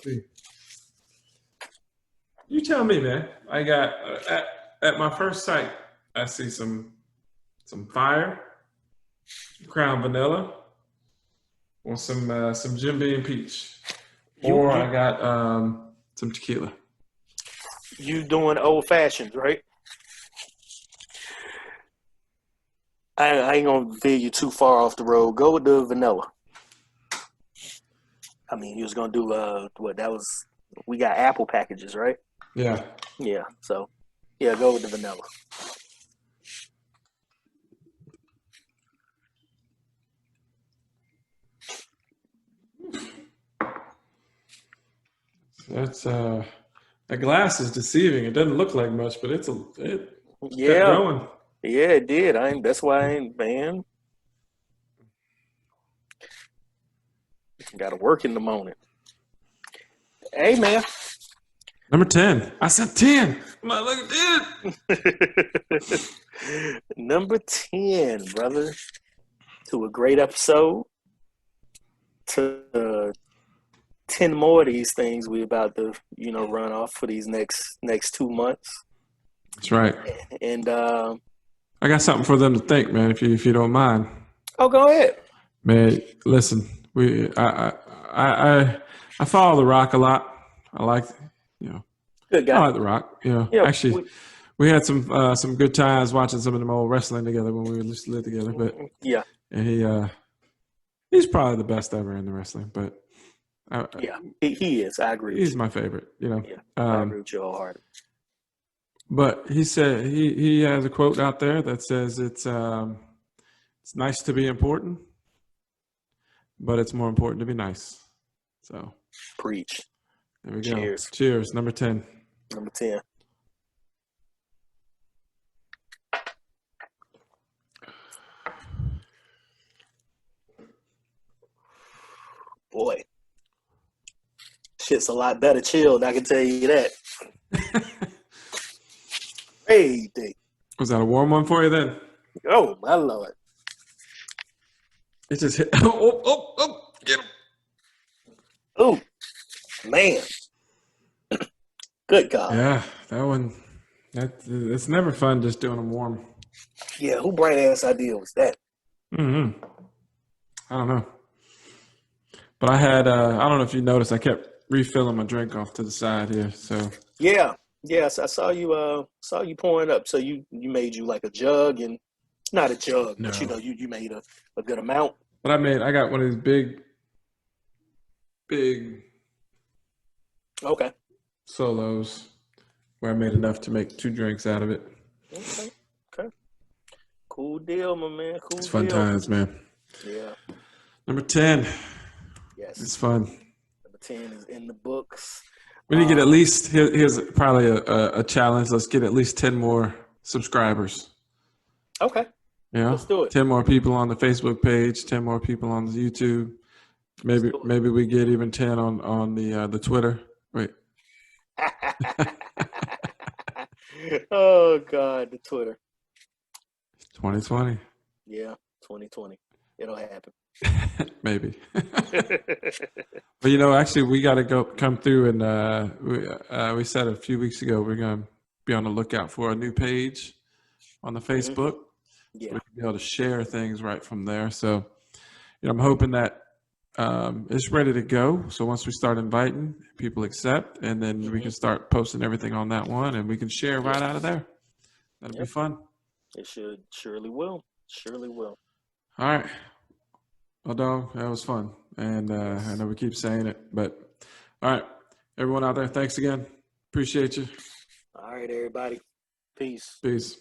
You tell me, man. I got at my first sight, I see some fire, Crown Vanilla, or some Jim Beam Peach, or I got some tequila. You doing old fashions, right? I ain't gonna veer you too far off the road. Go with the vanilla. I mean, you was gonna do what? That was, we got apple packages, right? Yeah. Yeah. So, yeah, go with the vanilla. That's that glass is deceiving. It doesn't look like much, but it kept Yeah. going. Yeah, it did. That's why I ain't, man. Got to work in the morning. Hey, man. Number 10. I said 10. I'm like, look at that. Number 10, brother. To a great episode. To 10 more of these things we about to, run off for these next 2 months. That's right. And I got something for them to think, man, if you don't mind. Oh, go ahead. Man, listen, I follow The Rock a lot. I like, Good guy. I like The Rock. Actually, we had some good times watching some of them old wrestling together when we used to live together. But yeah, and he's probably the best ever in the wrestling. But he is. I agree. He's my favorite. Yeah, I agree with you wholeheartedly. But he said he has a quote out there that says it's nice to be important, but it's more important to be nice. So preach. There we go. Cheers. Cheers. Number 10. Number 10. Boy, shit's a lot better chilled, I can tell you that. Hey, Dick. Was that a warm one for you then? Oh, my Lord. It just hit. Oh, get him. Oh, man. Good God. Yeah, that one, it's never fun just doing them warm. Yeah, who bright ass idea was that? I don't know. But I had, I don't know if you noticed, I kept refilling my drink off to the side here. So yeah, yes, I saw you pouring up. So you made you like a jug, and not a jug, no. but you made a good amount. But I got one of these big Okay. solos where I made enough to make 2 drinks out of it. Okay. Cool deal, my man. Cool It's fun times, man. Yeah. Number 10. Yes. It's fun. Number 10 is in the books. We need to get at least, here's probably a challenge. Let's get at least 10 more subscribers. Okay. Yeah. Let's do it. 10 more people on the Facebook page, 10 more people on the YouTube. Maybe we get even 10 on the Twitter. Wait. Oh God, the Twitter. 2020. Yeah, 2020. It'll happen. Maybe. But actually, we got to come through, and we said a few weeks ago we're gonna be on the lookout for a new page on the Facebook. Yeah, so we can be able to share things right from there. So, I'm hoping that it's ready to go. So once we start inviting, people accept, and then we can start posting everything on that one, and we can share right out of there. That'd be Yep. fun. It surely will. Surely will. All right. Well, dog, that was fun. And I Yes. know we keep saying it, but all right. Everyone out there, thanks again. Appreciate you. All right, everybody. Peace. Peace.